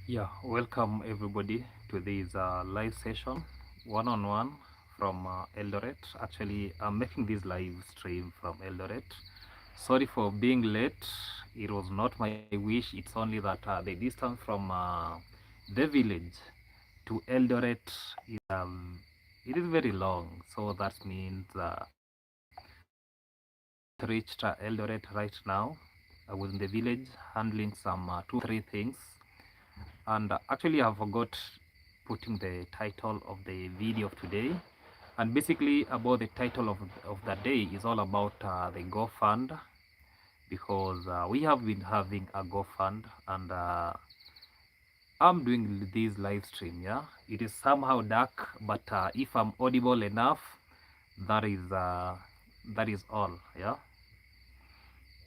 Yeah, welcome everybody to this live session, one-on-one from Eldoret. Actually, I'm making this live stream from Eldoret. Sorry for being late. It was not my wish. It's only that the distance from the village to Eldoret is it is very long. So that means I reached Eldoret right now. I was in the village handling some 2 3 things. And actually I forgot putting the title of the video of today. And basically about the title of the day is all about the GoFund, because we have been having a GoFund, and I'm doing this live stream. Yeah, it is somehow dark, but if I'm audible enough, that is uh, that is all. Yeah,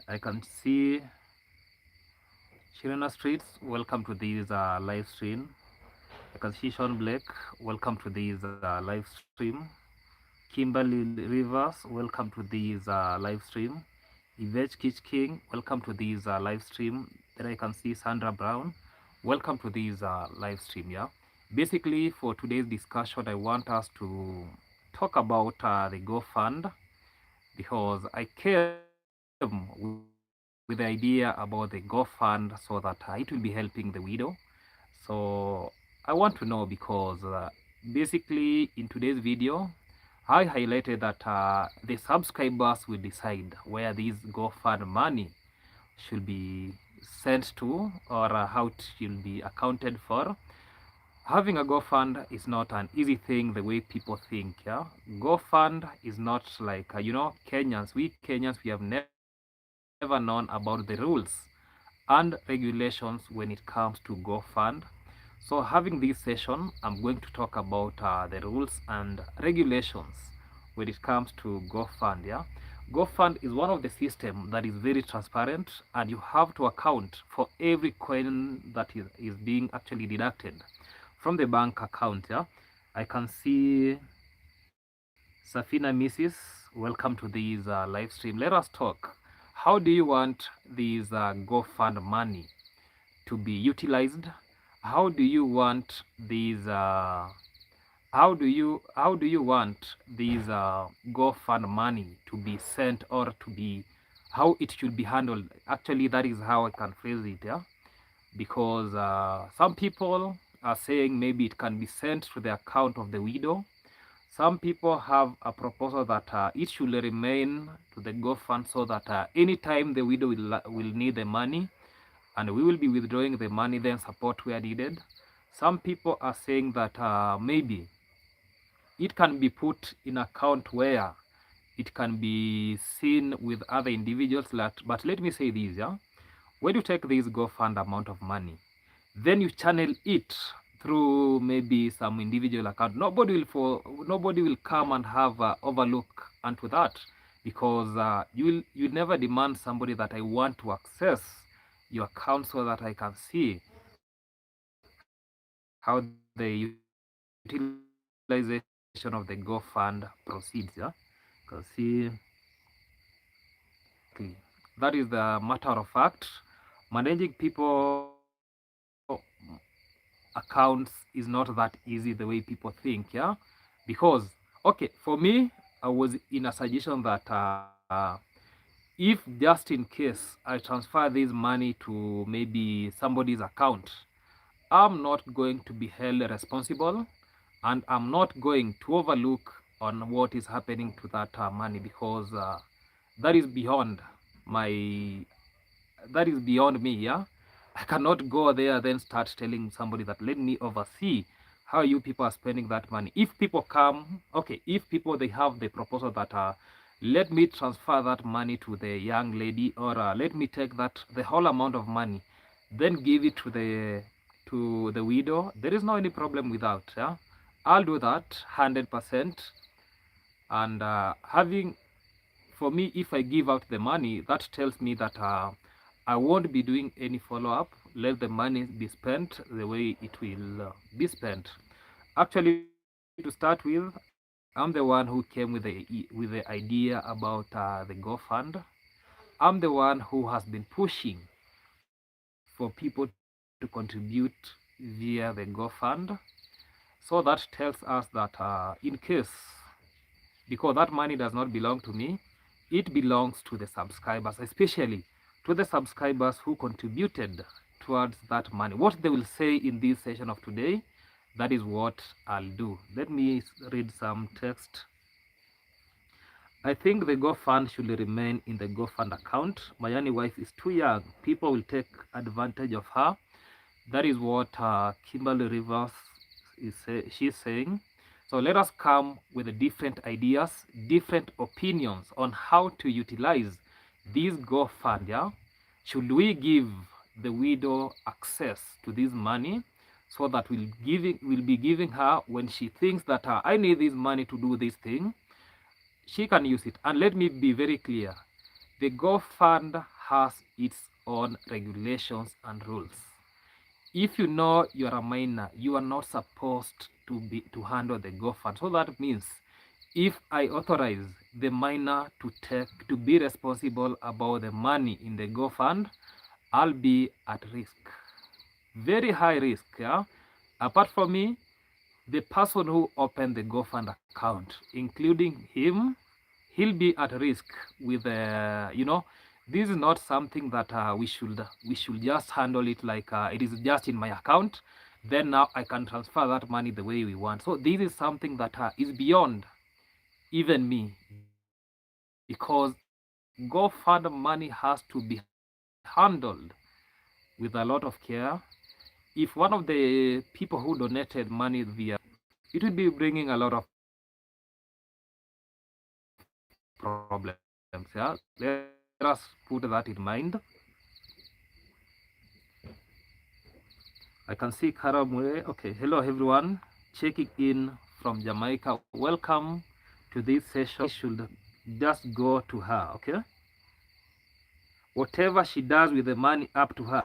I can see Shirena Streets. Welcome to this live stream. I can see Sean Blake. Welcome to this live stream. Kimberly Rivers, welcome to this live stream. Yvette Kitch King, welcome to this live stream. Then I can see Sandra Brown, welcome to this live stream. Yeah, basically for today's discussion, I want us to talk about the GoFund, because I came with the idea about the GoFund so that it will be helping the widow. So I want to know, because basically in today's video, I highlighted that the subscribers will decide where this GoFund money should be sent to, or how it should be accounted for. Having a GoFund is not an easy thing the way people think. Yeah, GoFund is not like Kenyans. We Kenyans, we have never known about the rules and regulations when it comes to GoFund. So having this session, I'm going to talk about the rules and regulations when it comes to GoFund. Yeah, GoFund is one of the system that is very transparent, and you have to account for every coin that is being actually deducted from the bank account. Yeah, I can see Safina Mrs. Welcome to this live stream. Let us talk. How do you want these GoFund money to be utilized? How do you want these how do you want these GoFund money to be sent, or to be, how it should be handled? Actually, that is how I can phrase it. Yeah, because some people are saying maybe it can be sent to the account of the widow. Some people have a proposal that it should remain to the GoFund, so that anytime the widow will need the money, and we will be withdrawing the money, then support where needed. Some people are saying that maybe it can be put in account where it can be seen with other individuals. But let me say this, yeah. When you take this GoFund amount of money, then you channel it through maybe some individual account. Nobody will come and have overlook onto that, because you'll never demand somebody that I want to access your account so that I can see how the utilization of the GoFund proceeds. Yeah, you can see exactly. That is the matter of fact. Managing people accounts is not that easy the way people think. Yeah, because okay, for me, I was in a suggestion that if just in case I transfer this money to maybe somebody's account, I'm not going to be held responsible, and I'm not going to overlook on what is happening to that money, because that is beyond my that is beyond me. Yeah, I cannot go there then start telling somebody that let me oversee how you people are spending that money. If people come, okay, if people they have the proposal that let me transfer that money to the young lady, or let me take that the whole amount of money, then give it to the widow, there is no any problem with that. Yeah, I'll do that 100%. And having for me, if I give out the money, that tells me that I won't be doing any follow-up. Let the money be spent the way it will be spent. Actually, to start with, I'm the one who came with the idea about the GoFund. I'm the one who has been pushing for people to contribute via the GoFund. So that tells us that in case, because that money does not belong to me, it belongs to the subscribers, especially to the subscribers who contributed towards that money. What they will say in this session of today, that is what I'll do. Let me read some text. I think the GoFund should remain in the GoFund account. My only wife is too young. People will take advantage of her. That is what Kimberly Rivers she's saying. So let us come with different ideas, different opinions on how to utilize this GoFund. Yeah? Should we give the widow access to this money so that we'll be giving her when she thinks that I need this money to do this thing, she can use it. And let me be very clear, the GoFund has its own regulations and rules. If you know you are a minor, you are not supposed to handle the GoFund. So that means if I authorize the minor to be responsible about the money in the GoFund, I'll be at risk, very high risk. Yeah. Apart from me, the person who opened the GoFund account, including him, he'll be at risk with this is not something that we should just handle it like it is just in my account, then now I can transfer that money the way we want. So this is something that is beyond even me, because GoFund money has to be handled with a lot of care. If one of the people who donated money via, it would be bringing a lot of problems. Yeah, let us put that in mind. I can see Kara Mure. Okay, hello everyone, checking in from Jamaica. Welcome to this session. Should just go to her, okay? Whatever she does with the money, up to her.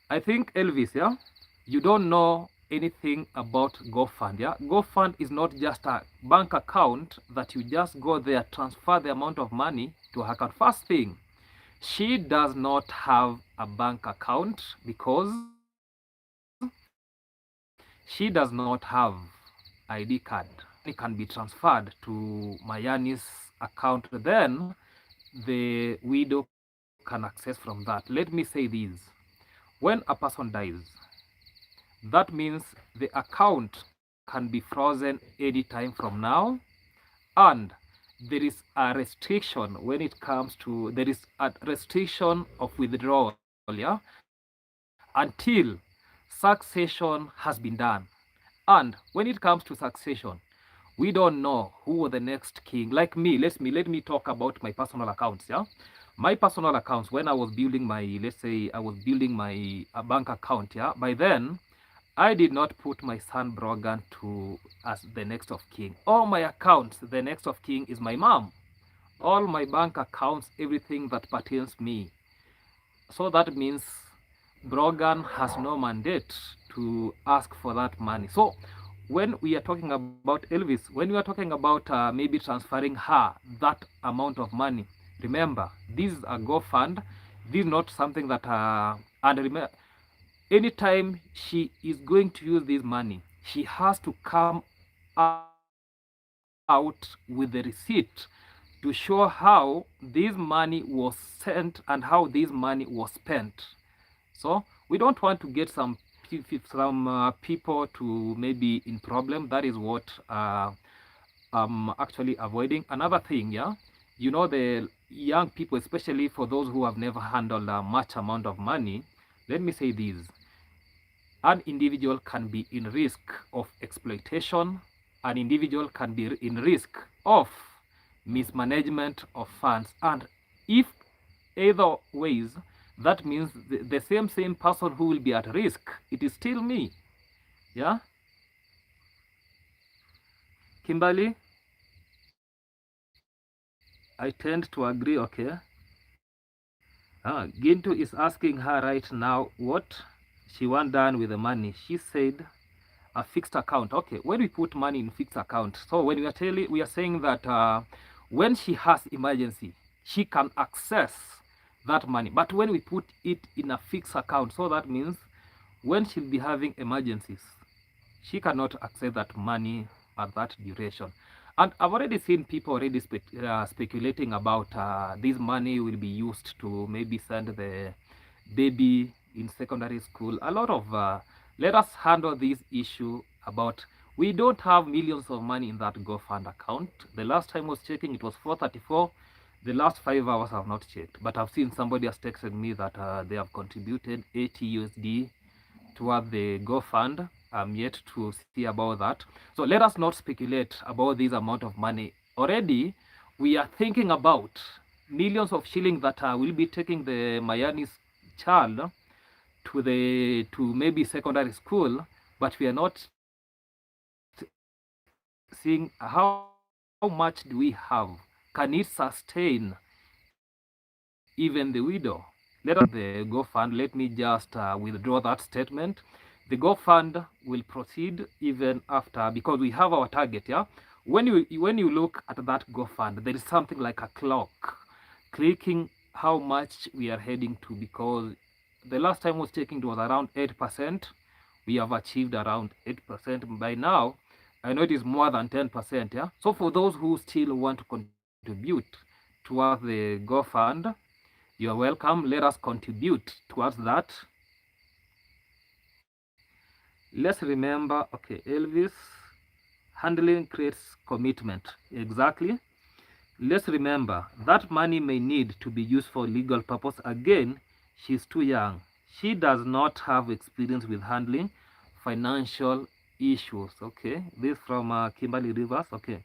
I think Elvis, yeah, you don't know anything about GoFund. Yeah, GoFund is not just a bank account that you just go there, transfer the amount of money to her account. First thing, she does not have a bank account because she does not have ID card. It can be transferred to Mayani's account, then the widow can access from that. Let me say this: when a person dies, that means the account can be frozen anytime from now, and there is a restriction when it comes to, there is a restriction of withdrawal, yeah, until succession has been done. And when it comes to succession, we don't know who the next king. Like me, let me talk about my personal accounts. Yeah, my personal accounts, when I was building my, let's say I was building my bank account, yeah, by then I did not put my son Brogan to as the next of king. All my accounts, the next of king is my mom. All my bank accounts, everything that pertains me. So that means Brogan has no mandate to ask for that money. So when we are talking about Elvis, when we are talking about maybe transferring her that amount of money, remember, this is a GoFund. This is not something that, and remember, anytime she is going to use this money, she has to come out with the receipt to show how this money was sent and how this money was spent. So we don't want to get some people to maybe in problem. That is what I'm actually avoiding. Another thing, yeah, you know, the young people, especially for those who have never handled a much amount of money, let me say this: an individual can be in risk of exploitation, an individual can be in risk of mismanagement of funds, and if either ways, that means the same person who will be at risk, it is still me. Yeah, Kimberly, I tend to agree. Okay. Gintu is asking her right now what she want done with the money. She said a fixed account. Okay, when we put money in fixed account, so when we are saying that when she has emergency, she can access that money. But when we put it in a fixed account, so that means when she'll be having emergencies, she cannot access that money at that duration. And I've already seen people already speculating about this money will be used to maybe send the baby in secondary school. A lot of let us handle this issue about we don't have millions of money in that GoFund account. The last time I was checking, it was 434. The last 5 hours I have not checked, but I've seen somebody has texted me that they have contributed 80 USD toward the GoFund. I'm yet to see about that. So let us not speculate about this amount of money. Already, we are thinking about millions of shillings that will be taking the Mayani's child to maybe secondary school, but we are not seeing how much do we have. Can it sustain even the widow? Let us the GoFund. Let me just withdraw that statement. The GoFund will proceed even after, because we have our target. Yeah, when you look at that GoFund, there is something like a clock clicking how much we are heading to, because the last time I was checking, it was around 8%. We have achieved around 8% by now. I know it is more than 10%. Yeah, so for those who still want to contribute towards the GoFund, you are welcome. Let us contribute towards that. Let's remember, okay, Elvis, handling creates commitment. Exactly. Let's remember that money may need to be used for legal purpose. Again, she's too young. She does not have experience with handling financial issues. Okay, this from Kimberly Rivers. Okay,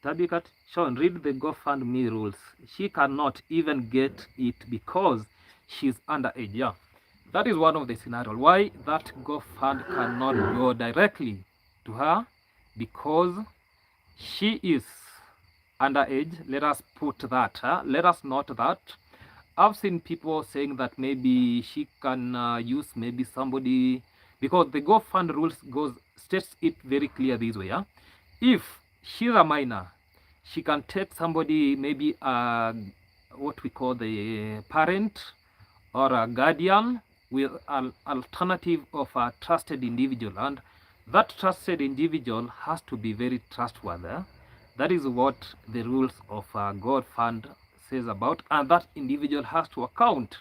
Tabikat Sean, read the GoFundMe rules. She cannot even get it because she's underage. Yeah, that is one of the scenarios why that GoFund cannot go directly to her, because she is underage. Let us put that. Let us note that. I've seen people saying that maybe she can use maybe somebody, because the GoFund rules states it very clear this way. Yeah? If she's a minor, she can take somebody, maybe what we call the parent or a guardian, with an alternative of a trusted individual, and that trusted individual has to be very trustworthy. That is what the rules of GoFund says about, and that individual has to account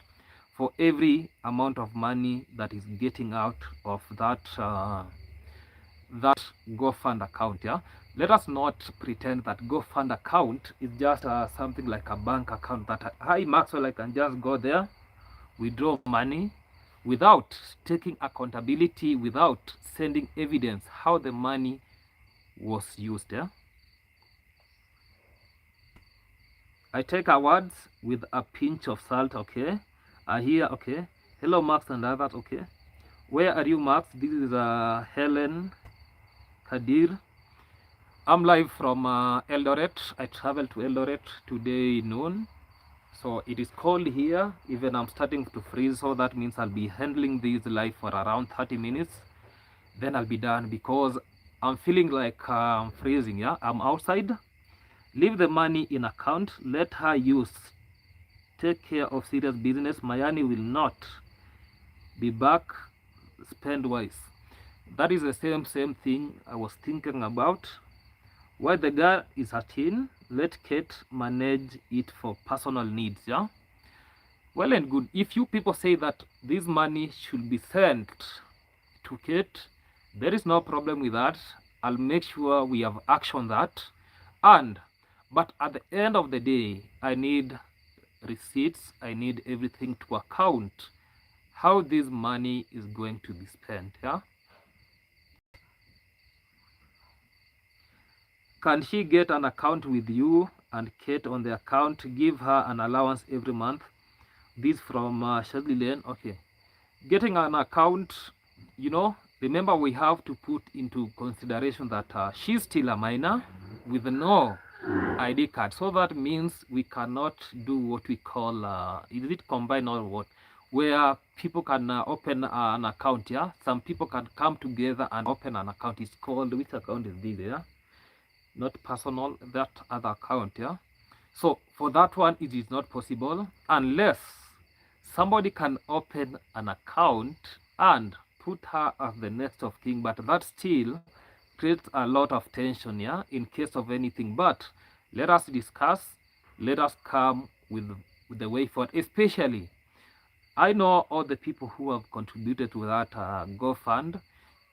for every amount of money that is getting out of that that GoFund account. Yeah, let us not pretend that GoFund account is just something like a bank account that hi Maxwell, I can just go there, withdraw money without taking accountability, without sending evidence how the money was used. Yeah? I take our words with a pinch of salt. Okay, I hear. Okay, hello Max and others. Okay, where are you, Max? This is Helen Kadir. I'm live from Elderate. I traveled to Elderate today noon. So it is cold here. Even I'm starting to freeze. So that means I'll be handling this live for around 30 minutes. Then I'll be done, because I'm feeling like I'm freezing. Yeah, I'm outside. Leave the money in account. Let her use. Take care of serious business. Mayani will not be back. Spend wise. That is the same thing I was thinking about. While the girl is 13, let Kate manage it for personal needs. Yeah, well and good. If you people say that this money should be sent to Kate, there is no problem with that. I'll make sure we have action that. But at the end of the day, I need receipts. I need everything to account how this money is going to be spent. Yeah. Can she get an account with you and Kate on the account? Give her an allowance every month. This from Shirley Lane. Okay. Getting an account, remember we have to put into consideration that she's still a minor with no ID card. So that means we cannot do what we call, is it combined or what? Where people can open an account. Yeah. Some people can come together and open an account. It's called, which account is this? Yeah. Not personal, that other account. Yeah. So for that one, it is not possible unless somebody can open an account and put her as the next of kin, but that still creates a lot of tension, yeah, in case of anything. But let us discuss, let us come with the way forward, especially I know all the people who have contributed to that GoFund.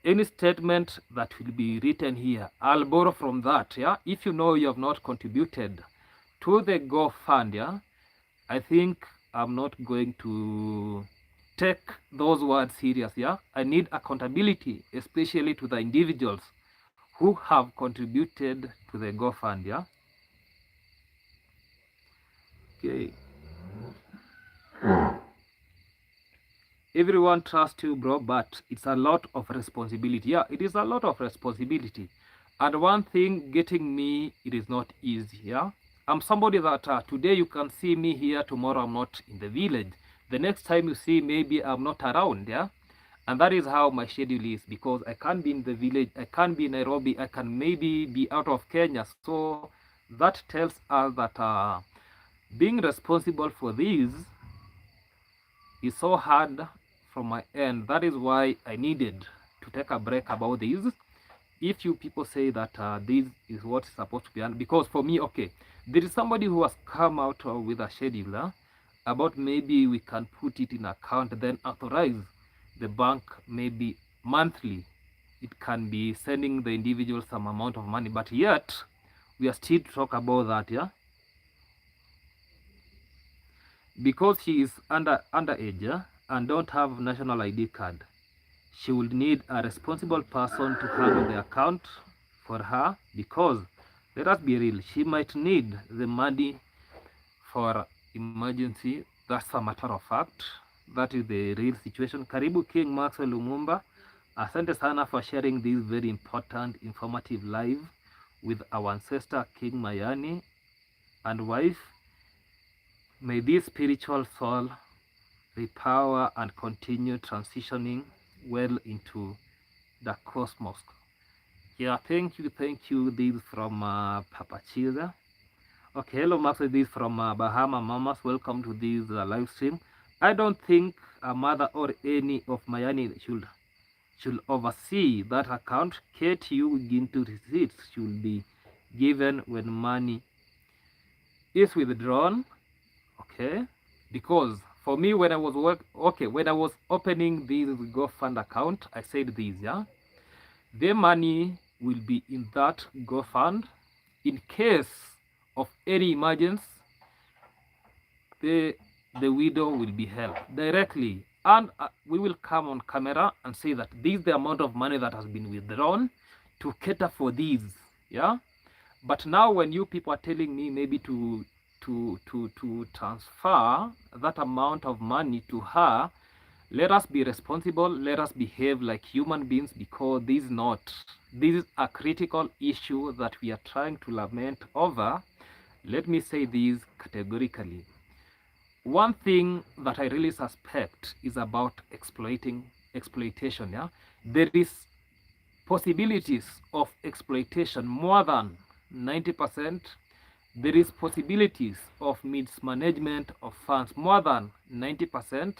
Any statement that will be written here, I'll borrow from that, yeah. If you know you have not contributed to the GoFund, yeah, I think I'm not going to take those words serious, yeah. I need accountability, especially to the individuals who have contributed to the GoFund, yeah. Okay. Everyone trusts you, bro, but it's a lot of responsibility. Yeah, it is a lot of responsibility. And one thing getting me, it is not easy. Yeah, I'm somebody that today you can see me here, tomorrow I'm not in the village. The next time you see, maybe I'm not around. Yeah, and that is how my schedule is, because I can't be in the village, I can't be in Nairobi, I can maybe be out of Kenya. So that tells us that being responsible for this is so hard from my end. That is why I needed to take a break about this. If you people say that this is what is supposed to be done, because for me, okay, there is somebody who has come out with a schedule about maybe we can put it in account, then authorize the bank maybe monthly. It can be sending the individual some amount of money, but yet we are still talk about that, yeah, because she is underage, yeah, and don't have national ID card. She will need a responsible person to handle the account for her, because let us be real, she might need the money for emergency. That's a matter of fact. That is the real situation. Karibu King Maxwell Lumumba. Asante sana for sharing this very important, informative live with our ancestor King Mayani and wife. May this spiritual soul repower and continue transitioning well into the cosmos. Yeah, thank you. This is from Papa Chiza. Okay, hello Max, this is from Bahama Mamas. Welcome to this live stream. I don't think a mother or any of Mayani should oversee that account. KTU into receipts should be given when money is withdrawn. Okay, because for me, when I was when I was opening this GoFund account, I said this, yeah, the money will be in that GoFund. In case of any emergency, the widow will be helped directly, and we will come on camera and say that this is the amount of money that has been withdrawn to cater for these, yeah. But now when you people are telling me maybe to transfer that amount of money to her, let us be responsible, let us behave like human beings, because this is a critical issue that we are trying to lament over. Let me say this categorically. One thing that I really suspect is about exploitation. Yeah, there is possibilities of exploitation more than 90%. There is possibilities of mismanagement of funds more than 90%.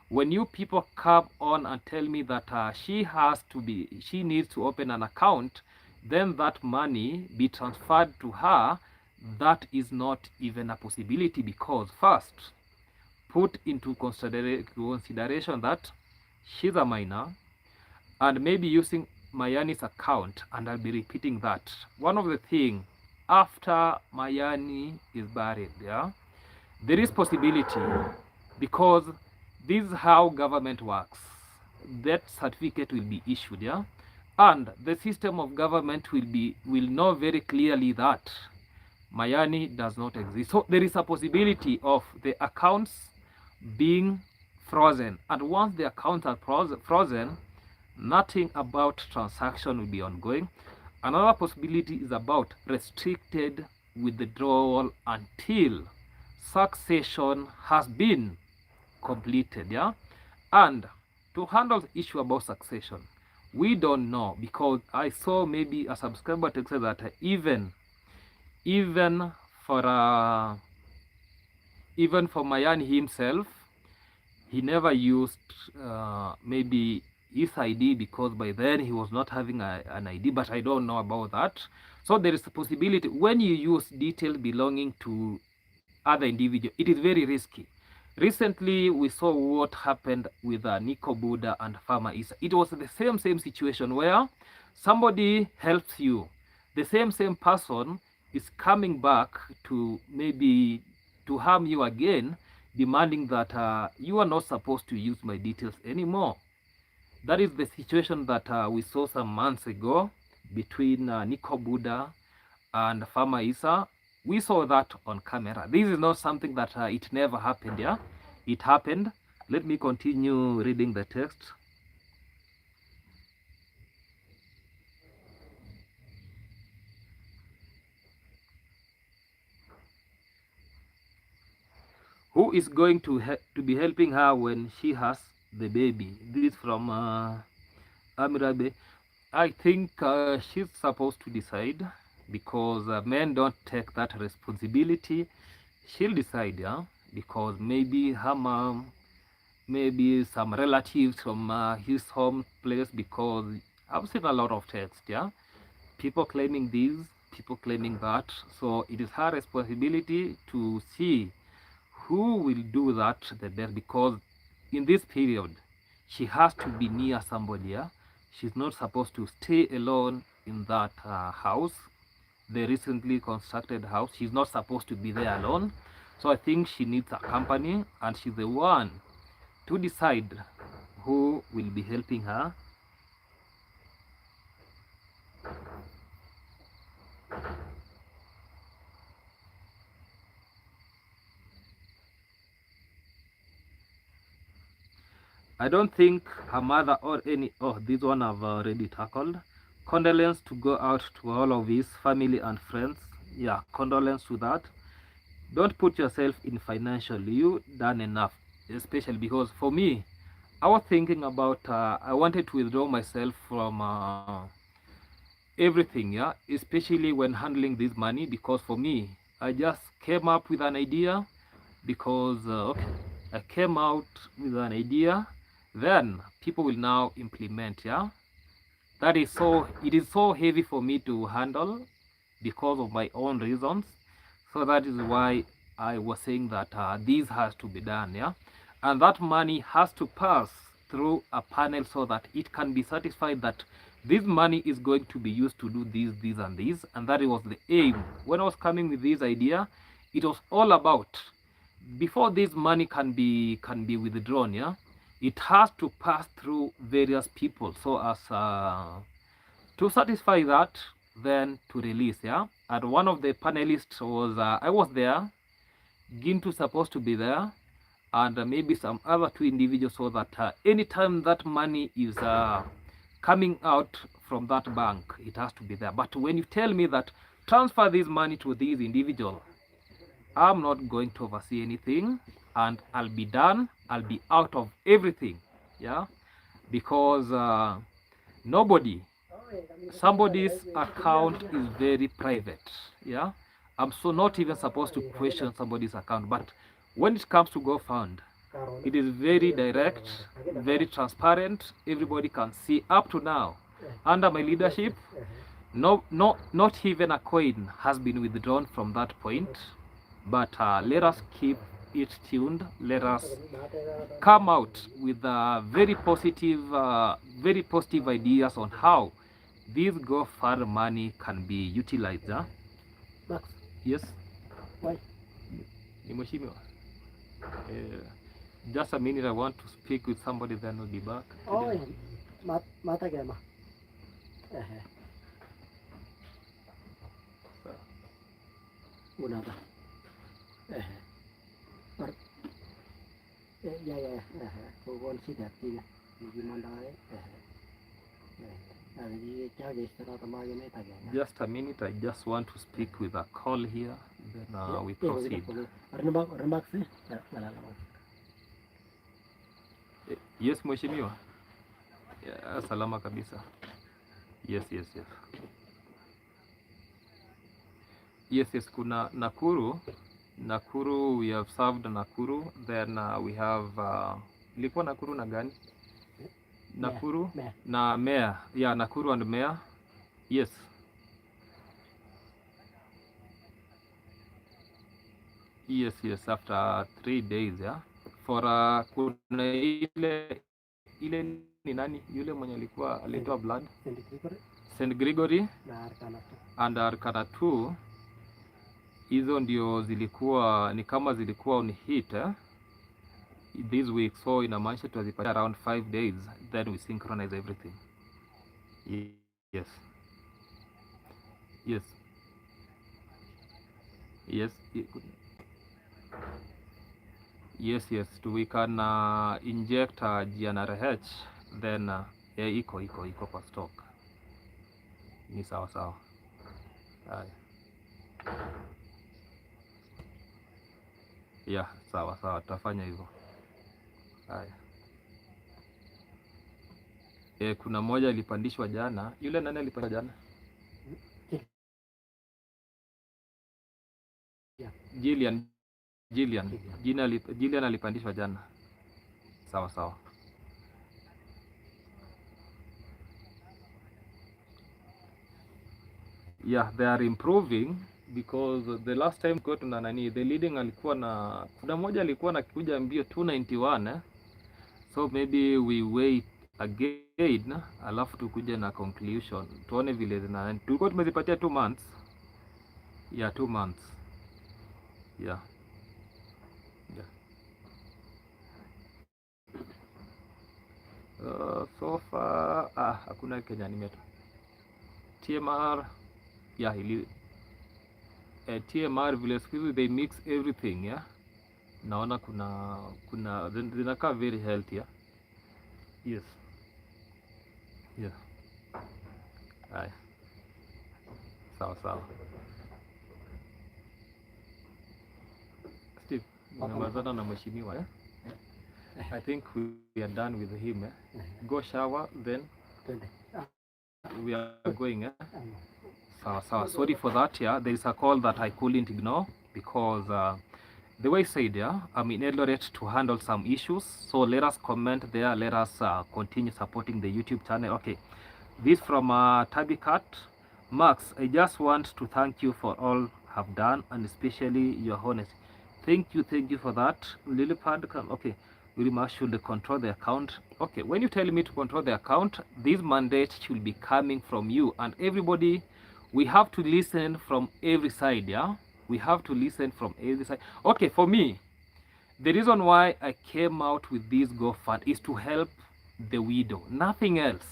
When you people come on and tell me that she needs to open an account, then that money be transferred to her, that is not even a possibility, because first, put into consideration that she's a minor and maybe using Mayani's account, and I'll be repeating that. One of the things, after Mayani is buried, yeah, there is possibility, because this is how government works. That certificate will be issued, yeah, and the system of government will know very clearly that Mayani does not exist. So there is a possibility of the accounts being frozen, and once the accounts are frozen, nothing about transaction will be ongoing. Another possibility is about restricted withdrawal until succession has been completed, yeah. And to handle the issue about succession, we don't know, because I saw maybe a subscriber to say that even for Mayani himself, he never used maybe his ID, because by then he was not having an ID, but I don't know about that. So there is a possibility when you use details belonging to other individual, it is very risky. Recently, we saw what happened with Nico Buddha and Farmer Isa. It was the same situation where somebody helps you. The same person is coming back to maybe to harm you again, demanding that you are not supposed to use my details anymore. That is the situation that we saw some months ago between Nico Buddha and Farmer Isa. We saw that on camera. This is not something that it never happened, yeah? It happened. Let me continue reading the text. Who is going to be helping her when she has the baby? This from Amirabe. I think she's supposed to decide, because men don't take that responsibility. She'll decide, yeah, because maybe her mom, maybe some relatives from his home place, because I've seen a lot of text, yeah, people claiming this, people claiming that. So it is her responsibility to see who will do that the best, because in this period she has to be near somebody, yeah? She's not supposed to stay alone in that house, the recently constructed house. She's not supposed to be there alone. So I think she needs a company, and she's the one to decide who will be helping her. I don't think her mother or any, oh, this one I've already tackled. Condolence to go out to all of his family and friends. Yeah, condolence to that. Don't put yourself in financial, you done enough, especially because for me, I was thinking about, I wanted to withdraw myself from everything, yeah, especially when handling this money, because for me, I just came up with an idea, because okay, I came out with an idea, then people will now implement, yeah. That is so, it is so heavy for me to handle because of my own reasons. So that is why I was saying that this has to be done, yeah, and that money has to pass through a panel so that it can be certified that this money is going to be used to do this and this. And that was the aim when I was coming with this idea. It was all about, before this money can be withdrawn, yeah, it has to pass through various people, so as to satisfy that, then to release, yeah. And one of the panelists was I was there, Gintu supposed to be there, and maybe some other two individuals, so that anytime that money is coming out from that bank, it has to be there. But when you tell me that transfer this money to these individuals, I'm not going to oversee anything, and I'll be done. I'll be out of everything, yeah, because somebody's account is very private, yeah. I'm so not even supposed to question somebody's account, but when it comes to GoFund, it is very direct, very transparent. Everybody can see. Up to now, under my leadership, not even a coin has been withdrawn from that point. But let us keep it tuned. Let us come out with very positive ideas on how this GoFund money can be utilized. Huh? Max. Yes. Why? Just a minute. I want to speak with somebody. Then we'll be back. Oh, yeah. Mata gama. Unata. Yeah. For one seat at the Mandai. Just a minute. I just want to speak with a call here. Then we proceed. Yes, mheshimiwa. Yeah, salama kabisa. Yes. Yes, kuna Nakuru. We have served Nakuru. Then we have ilikuwa Nakuru na gani? Nakuru na Mea. Yeah, Nakuru and Mea. Yes. Yes, yes, after 3 days, yeah. For kuna ile ni nani yule mwenye alikuwa alitoa blood? St. Gregory and Arcana 2. Hizo ndio zilikuwa ni kama zilikuwa on hit this week, so inamaanisha tuwazipatia around 5 days, then we synchronize everything. Yes. Yes. Yes. Yes, yes, we can inject GnRH, then iko kwa stock. Ni sawa sawa. Yeah, sawa sawa, tutafanya hivyo. Haya. Kuna moja alipandishwa jana. Yule nani alipandishwa jana? Jillian. Jillian alipandishwa jana. Sawa sawa. Yeah, they are improving because the last time got na nani, the leading alikuwa na, kuna moja alikuwa na kuja mbio 291 so maybe we wait again alafu tukuje na conclusion tuone vile zina, tulikuwa tumezipatia 2 months. Yeah, 2 months. Yeah. So far hakuna Kenya nimeto TMR. Yeah, TMR vile siku they mix everything, yeah. Naona kuna zinakaa very healthy, yeah. Yes. Yeah. Haya. Sawa sawa. Steve, unamalizana na mheshimiwa, yeah? I think we are done with him, eh? Go shower, then we are going, eh? Sawa. Sorry for that, yeah. There is a call that I couldn't ignore because the way I said, yeah, I'm in Elderate to handle some issues. So let us comment there. Let us continue supporting the YouTube channel. Okay. This from Tabicat. Max, I just want to thank you for all have done and especially your honesty. Thank you for that. Lilipad, okay. Wilma should control the account. Okay, when you tell me to control the account, this mandate should be coming from you and everybody. We have to listen from every side, yeah? We have to listen from every side. Okay, for me, the reason why I came out with this GoFund is to help the widow, nothing else.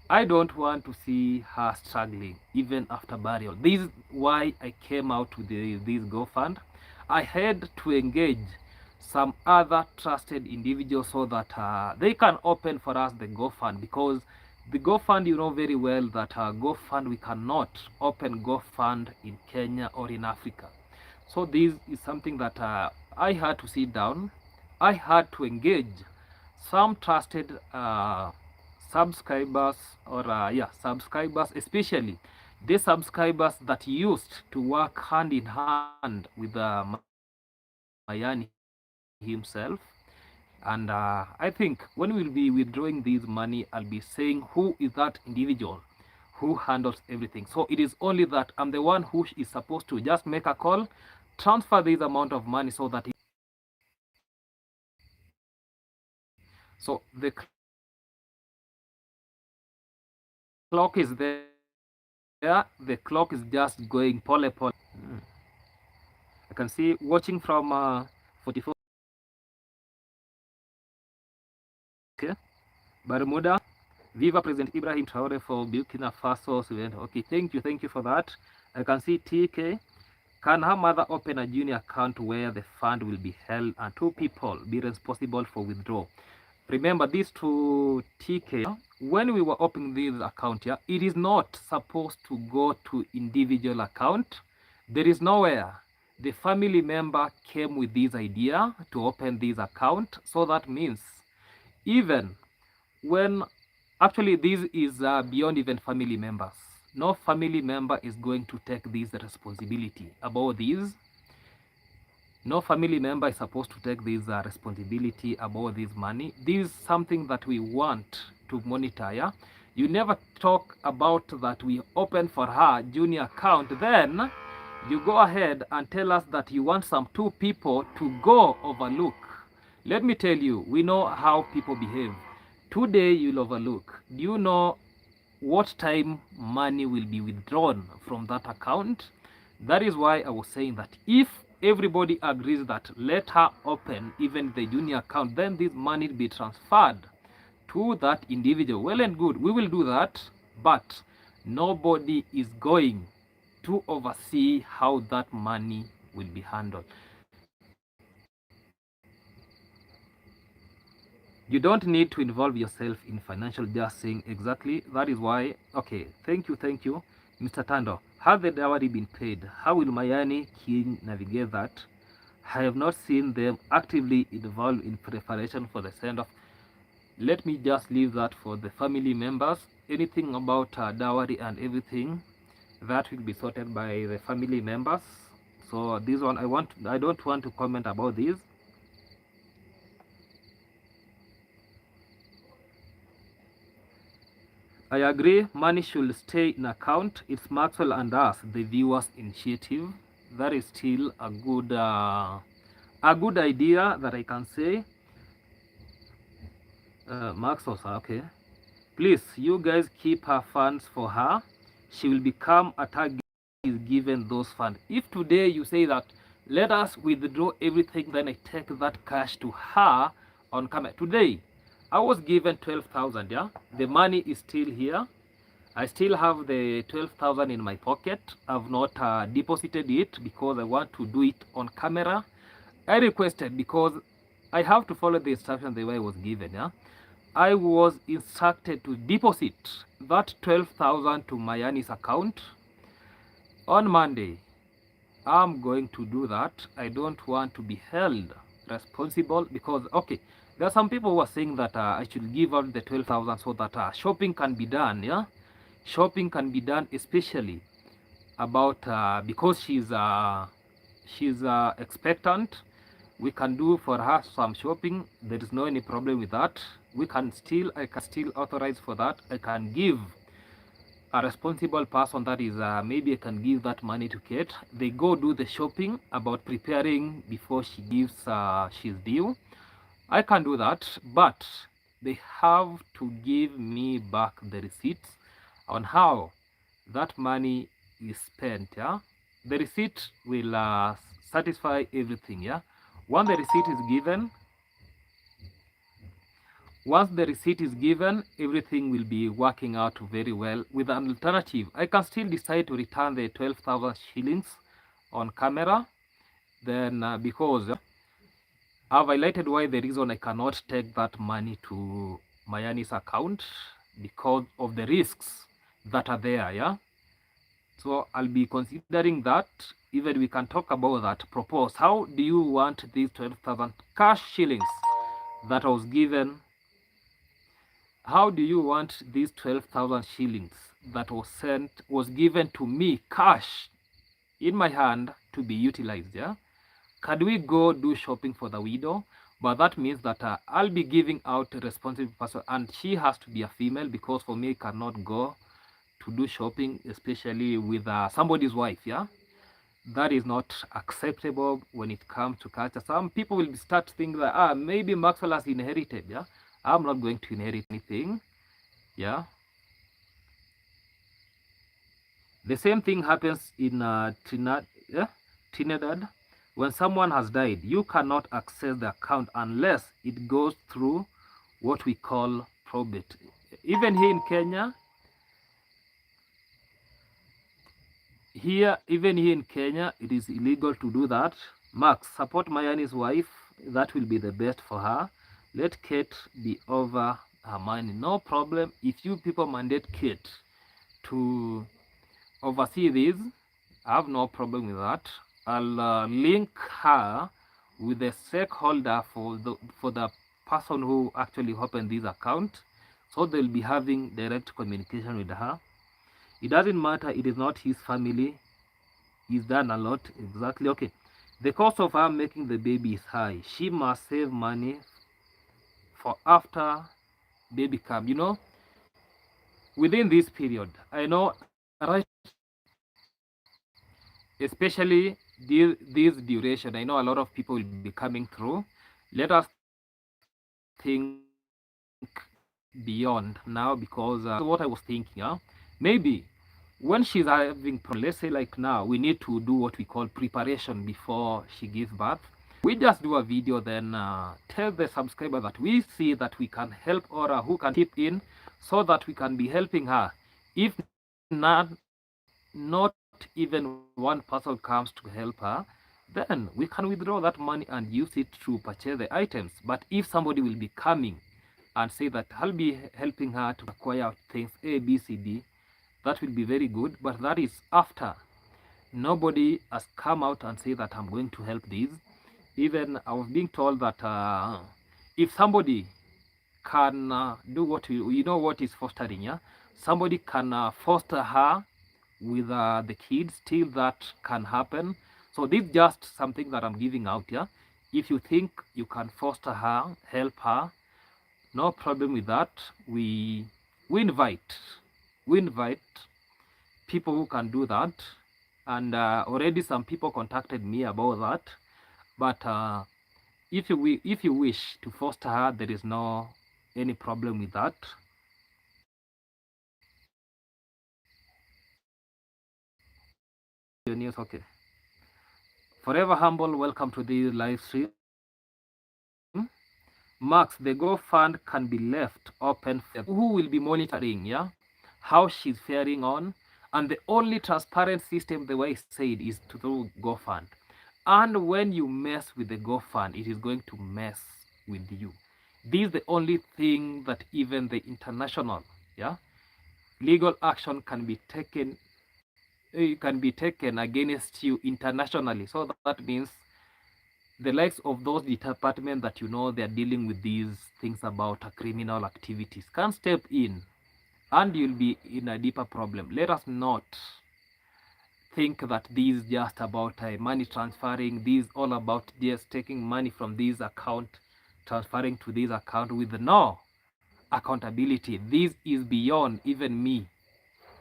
I don't want to see her struggling even after burial. This is why I came out with this GoFund. I had to engage some other trusted individuals so that they can open for us the GoFund, because the GoFund, you know very well that GoFund, we cannot open GoFund in Kenya or in Africa. So this is something that I had to sit down. I had to engage some trusted subscribers or subscribers, especially the subscribers that used to work hand in hand with Mayani himself. And I think when we'll be withdrawing this money, I'll be saying who is that individual who handles everything. So it is only that I'm the one who is supposed to just make a call, transfer this amount of money so that so the clock is there. The clock is just going pole. I can see watching from 44. Okay. Bermuda. Viva President Ibrahim Traore for Burkina Faso. Okay, thank you for that. I can see TK. Can her mother open a junior account where the fund will be held and 2 people be responsible for withdrawal? Remember this to TK. When we were opening this account here, it is not supposed to go to individual account. There is nowhere. The family member came with this idea to open this account. So that means even when actually this is beyond even family members. No family member is going to take this responsibility about this. No family member is supposed to take this responsibility about this money. This is something that we want to monitor. Yeah, you never talk about that we open for her junior account, then you go ahead and tell us that you want some two people to go overlook. Let me tell you, we know how people behave. Today you'll overlook. Do you know what time money will be withdrawn from that account? That is why I was saying that if everybody agrees that let her open even the junior account, then this money will be transferred to that individual. Well and good, we will do that, but nobody is going to oversee how that money will be handled. You don't need to involve yourself in financial, just saying exactly. That is why, okay, thank you, Mr. Tando. Has the dowry been paid? How will Mayani King navigate that? I have not seen them actively involved in preparation for the send-off. Let me just leave that for the family members. Anything about dowry and everything, that will be sorted by the family members. So this one, I don't want to comment about this. I agree, money should stay in account. It's Maxwell and us, the viewers initiative. That is still a good idea that I can say. Maxwell, okay. Please, you guys keep her funds for her. She will become a target is given those funds. If today you say that, let us withdraw everything, then I take that cash to her on camera. Today, I was given 12,000, yeah? The money is still here. I still have the 12,000 in my pocket. I've not deposited it because I want to do it on camera. I requested because I have to follow the instructions the way I was given, yeah? I was instructed to deposit that 12,000 to Mayani's account on Monday. I'm going to do that. I don't want to be held responsible because, okay, there are some people who are saying that I should give out the 12,000 so that shopping can be done, yeah? Shopping can be done, especially about because she's expectant. We can do for her some shopping. There is no any problem with that. I can still authorize for that. I can give a responsible person, that is maybe I can give that money to Kate. They go do the shopping about preparing before she gives she's due. I can do that, but they have to give me back the receipts on how that money is spent. Yeah, the receipt will satisfy everything. Yeah, once the receipt is given, everything will be working out very well. With an alternative, I can still decide to return the 12,000 shillings on camera. Then because I've highlighted why the reason I cannot take that money to Mayani's account, because of the risks that are there. Yeah, so I'll be considering that. Even we can talk about that. Propose, how do you want these 12,000 cash shillings that was given? How do you want these 12,000 shillings that was given to me cash in my hand to be utilized? Yeah, can we go do shopping for the widow? But that means that I'll be giving out a responsible person, and she has to be a female, because for me I cannot go to do shopping, especially with somebody's wife. Yeah, that is not acceptable when it comes to culture. Some people will start thinking that maybe Maxwell has inherited. Yeah, I'm not going to inherit anything. Yeah, the same thing happens in Trinidad. When someone has died, you cannot access the account unless it goes through what we call probate. Even here in Kenya, it is illegal to do that. Max, support Mayani's wife. That will be the best for her. Let Kate be over her money. No problem. If you people mandate Kate to oversee this, I have no problem with that. I'll link her with the stakeholder for the person who actually opened this account, so they'll be having direct communication with her. It doesn't matter, it is not his family. He's done a lot. Exactly. Okay, The cost of her making the baby is high. She must save money for after baby come. Within this period, I know right, especially this duration, I know a lot of people will be coming through. Let us think beyond now, because what I was thinking, maybe when she's having problem, let's say like now, we need to do what we call preparation before she gives birth. We just do a video, then tell the subscriber that we see that we can help, or who can chip in, so that we can be helping her. If not even one person comes to help her, then we can withdraw that money and use it to purchase the items. But if somebody will be coming and say that I'll be helping her to acquire things A, B, C, D, that will be very good. But that is after nobody has come out and say that I'm going to help these. Even I was being told that if somebody can do what you know what is fostering, yeah, somebody can foster her with the kids, still that can happen. So this is just something that I'm giving out, yeah. If you think you can foster her, help her, no problem with that. We invite people who can do that, and already some people contacted me about that. But if you wish to foster her, there is no any problem with that. Your news, okay. Forever humble, welcome to the live stream. Max, the GoFund can be left open for who will be monitoring, yeah, how she's faring on, and the only transparent system, the way I said, is through GoFund. And when you mess with the GoFund, it is going to mess with you. This is the only thing that even the international, yeah, legal action can be taken against you internationally. So that means the likes of those departments that they're dealing with these things about criminal activities can step in, and you'll be in a deeper problem. Let us not think that this is just about money transferring. This is all about just taking money from this account, transferring to this account with no accountability. This is beyond even me.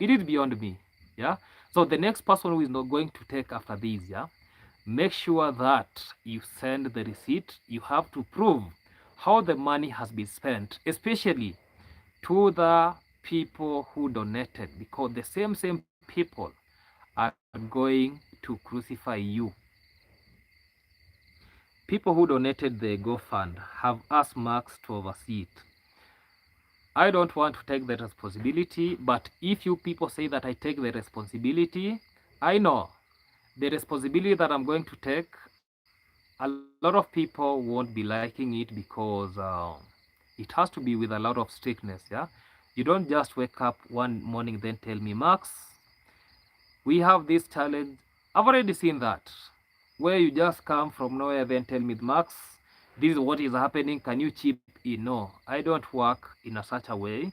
It is beyond me. Yeah. So the next person who is not going to take after this, yeah, make sure that you send the receipt. You have to prove how the money has been spent, especially to the people who donated, because the same people are going to crucify you. People who donated the GoFund have asked Max to oversee it. I don't want to take the responsibility, but if you people say that I take the responsibility, I know the responsibility that I'm going to take, a lot of people won't be liking it, because it has to be with a lot of strictness. Yeah, you don't just wake up one morning then tell me, Max, we have this challenge. I've already seen that, where you just come from nowhere then tell me, Max, this is what is happening, can you chip in? No, I don't work in a such a way.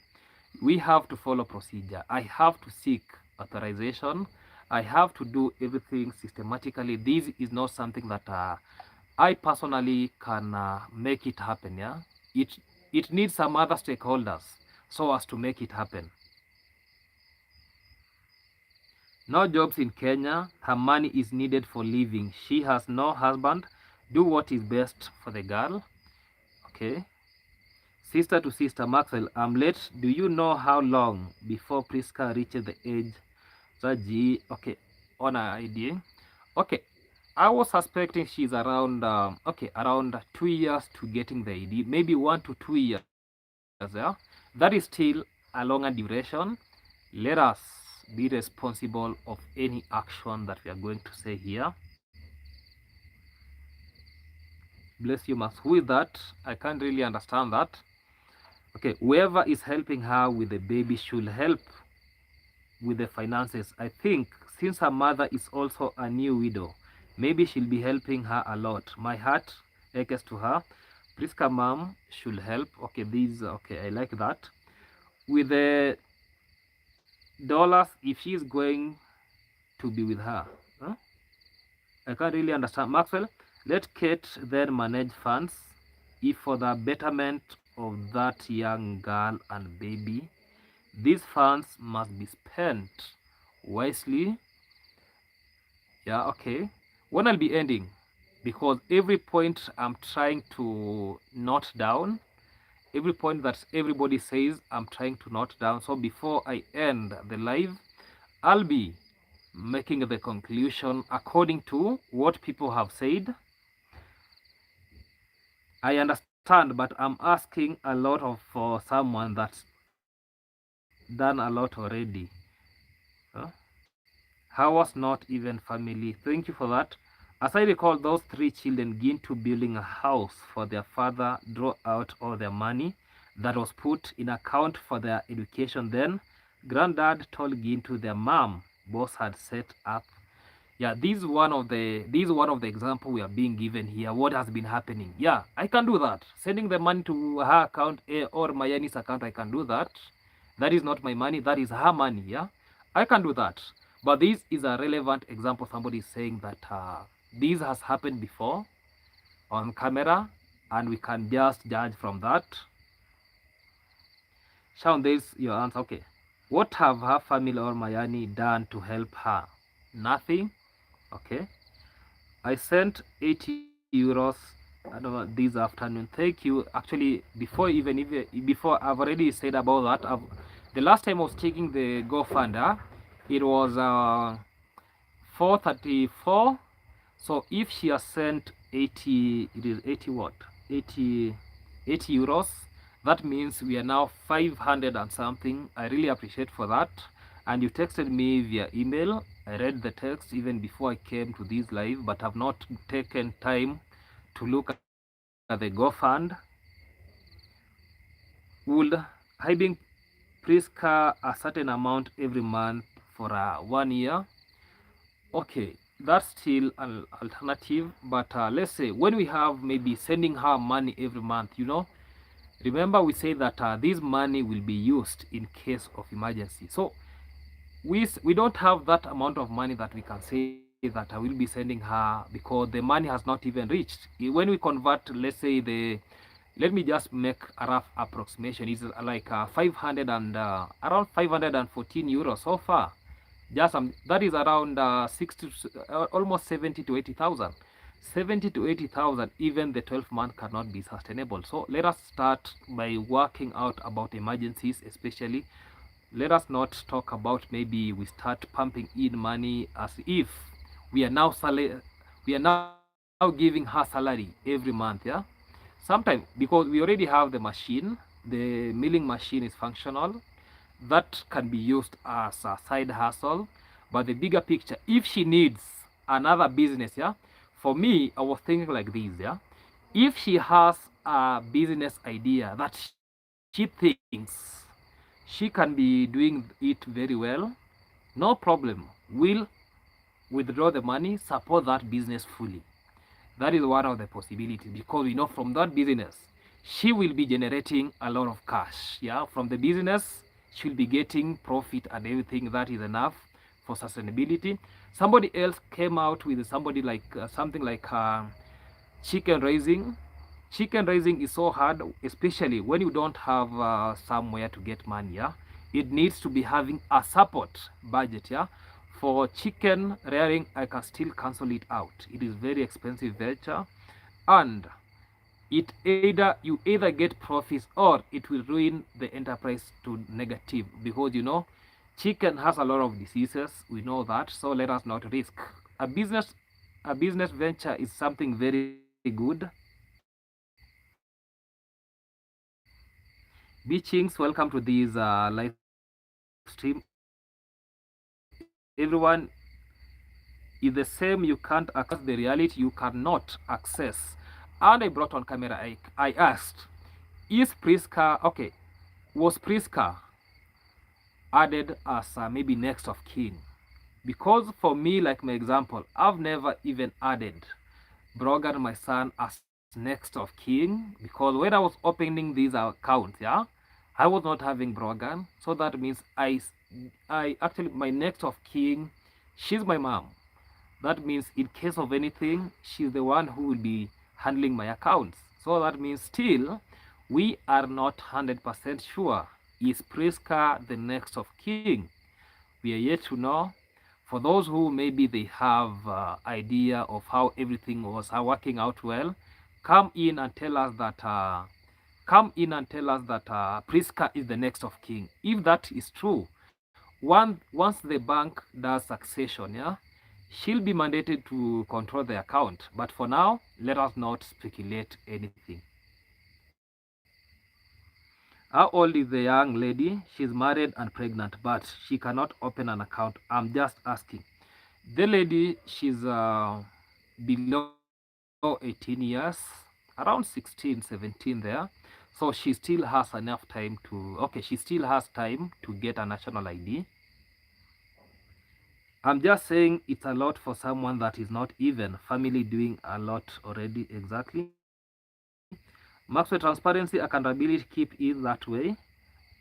We have to follow procedure. I have to seek authorization. I have to do everything systematically. This is not something that I personally can make it happen. Yeah, it needs some other stakeholders so as to make it happen. No jobs in Kenya. Her money is needed for living. She has no husband. Do what is best for the girl. Okay. Sister to sister, Maxwell, I'm late. Do you know how long before Priska reaches the age that okay, on her ID? Okay, I was suspecting she's around around 2 years to getting the ID, maybe 1 to 2 years. Yeah, that is still a longer duration. Let us be responsible of any action that we are going to say here. Bless you, Max. Who is that? I can't really understand that. Okay, whoever is helping her with the baby should help with the finances. I think since her mother is also a new widow, maybe she'll be helping her a lot. My heart aches to her. Priska mom should help. Okay, these okay, I like that. With the dollars, if she's going to be with her, huh? I can't really understand. Maxwell, let Kate then manage funds if for the betterment of that young girl and baby. These funds must be spent wisely. Yeah, okay. When I'll be ending, because every point I'm trying to note down, every point that everybody says, I'm trying to note down. So before I end the live, I'll be making the conclusion according to what people have said. I understand, but I'm asking a lot of for someone that's done a lot already. Huh? How was not even family? Thank you for that. As I recall, those three children begin to building a house for their father, draw out all their money that was put in account for their education. Then, granddad told Gintu their mom boss had set up. Yeah, this is one of the example we are being given here. What has been happening? Yeah, I can do that. Sending the money to her account or Mayani's account, I can do that. That is not my money. That is her money. Yeah, I can do that. But this is a relevant example. Somebody is saying that this has happened before on camera, and we can just judge from that. Shaun, this your answer. Okay, what have her family or Mayani done to help her? Nothing. Okay. I sent 80 euros this afternoon. Thank you. Actually, before I've already said about that. The last time I was checking the GoFund, it was 434. So if she has sent 80, it is 80 what? 80, 80 euros. That means we are now 500 and something. I really appreciate for that. And you texted me via email. I read the text even before I came to this live, but I've not taken time to look at the GoFund. Would I being Priska a certain amount every month for 1 year? Okay, that's still an alternative, but let's say when we have maybe sending her money every month, remember we say that this money will be used in case of emergency. So we don't have that amount of money that we can say that I will be sending her because the money has not even reached. When we convert, let's say let me just make a rough approximation. It's like 500 and around 514 euros so far. Just that is around 60 almost 70 to 80,000. 70 to 80,000. Even the 12 month cannot be sustainable. So let us start by working out about emergencies, especially. Let us not talk about maybe we start pumping in money as if we are now giving her salary every month. Yeah, sometimes because we already have the machine, the milling machine is functional, that can be used as a side hustle. But the bigger picture, if she needs another business, yeah, for me I was thinking like this. Yeah, if she has a business idea that she thinks she can be doing it very well, no problem, will withdraw the money, support that business fully. That is one of the possibilities, because we know from that business she will be generating a lot of cash. Yeah, from the business she will be getting profit and everything. That is enough for sustainability. Somebody else came out with somebody like something like chicken raising. Chicken raising is so hard, especially when you don't have somewhere to get money. Yeah, it needs to be having a support budget. Yeah, for chicken rearing, I can still cancel it out. It is very expensive venture, and you either get profits or it will ruin the enterprise to negative, because chicken has a lot of diseases. We know that, so let us not risk a business venture is something very good. Beachings, welcome to this live stream. Everyone is the same. You can't access the reality, you cannot access. And I brought on camera, I asked, is Priska, okay, was Priska added as maybe next of kin? Because for me, like my example, I've never even added Brogan, my son, as next of kin, because when I was opening these accounts, yeah, I was not having Brogan. So that means I actually, my next of kin, she's my mom. That means in case of anything, she's the one who will be handling my accounts. So that means still, we are not 100% sure. Is Priska the next of king? We are yet to know. For those who maybe they have idea of how everything was working out well, come in and tell us that Priska is the next of king. If that is true, once the bank does succession, yeah, she'll be mandated to control the account. But for now, let us not speculate anything. How old is the young lady? She's married and pregnant, but she cannot open an account. I'm just asking. The lady, she's below 18 years, around 16, 17 there. So she still has enough time to, okay, she still has time to get a national ID. I'm just saying it's a lot for someone that is not even family doing a lot already. Exactly. Maxwell, transparency, accountability, keep it that way.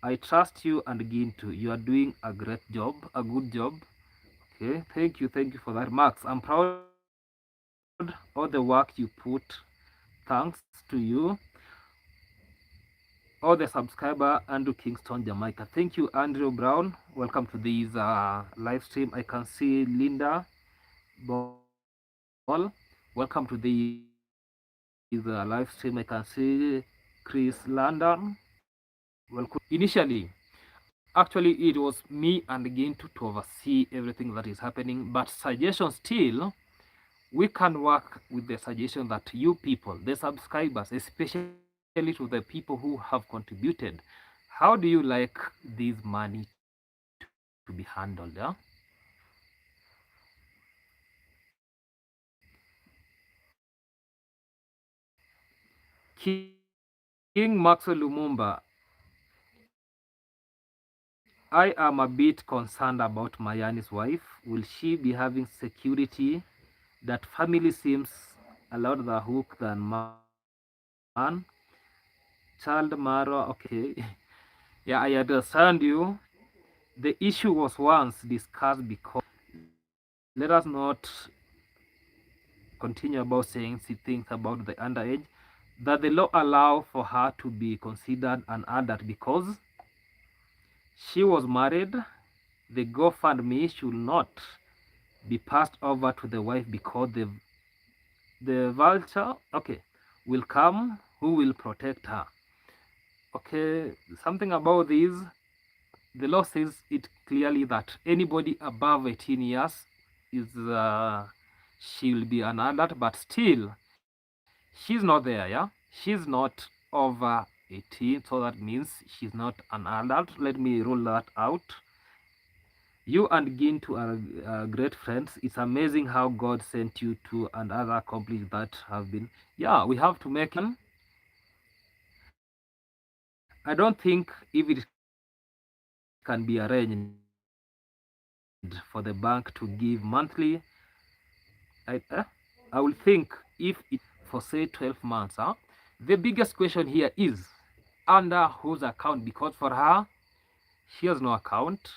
I trust you and Gintu. You are doing a great job, a good job. Okay, thank you for that, Max. I'm proud all the work you put. Thanks to you, all the subscriber, Andrew Kingston, Jamaica. Thank you, Andrew Brown. Welcome to this live stream. I can see Linda Ball. Welcome to this live stream. I can see Chris London. Welcome. Initially, actually, it was me and Gintu to oversee everything that is happening, but suggestions still, we can work with the suggestion that you people, the subscribers, especially to the people who have contributed, how do you like this money to be handled? Yeah? King Maxwell Lumumba, I am a bit concerned about Mayani's wife. Will she be having security? That family seems a lot the hook than man. Child Mara, okay. Yeah, I understand you. The issue was once discussed because let us not continue about saying things about the underage, that the law allow for her to be considered an adult because she was married. The GoFundMe should not be passed over to the wife because the vulture, okay, will come who will protect her. Okay, something about this. The law says it clearly that anybody above 18 years is she will be an adult, but still she's not there. Yeah, she's not over 18, so that means she's not an adult. Let me rule that out. You and Gintu are great friends. It's amazing how God sent you to and other accomplish that have been. Yeah, we have to make it. I don't think if it can be arranged for the bank to give monthly. I will think if it for say 12 months. The biggest question here is under whose account, because for her, she has no account.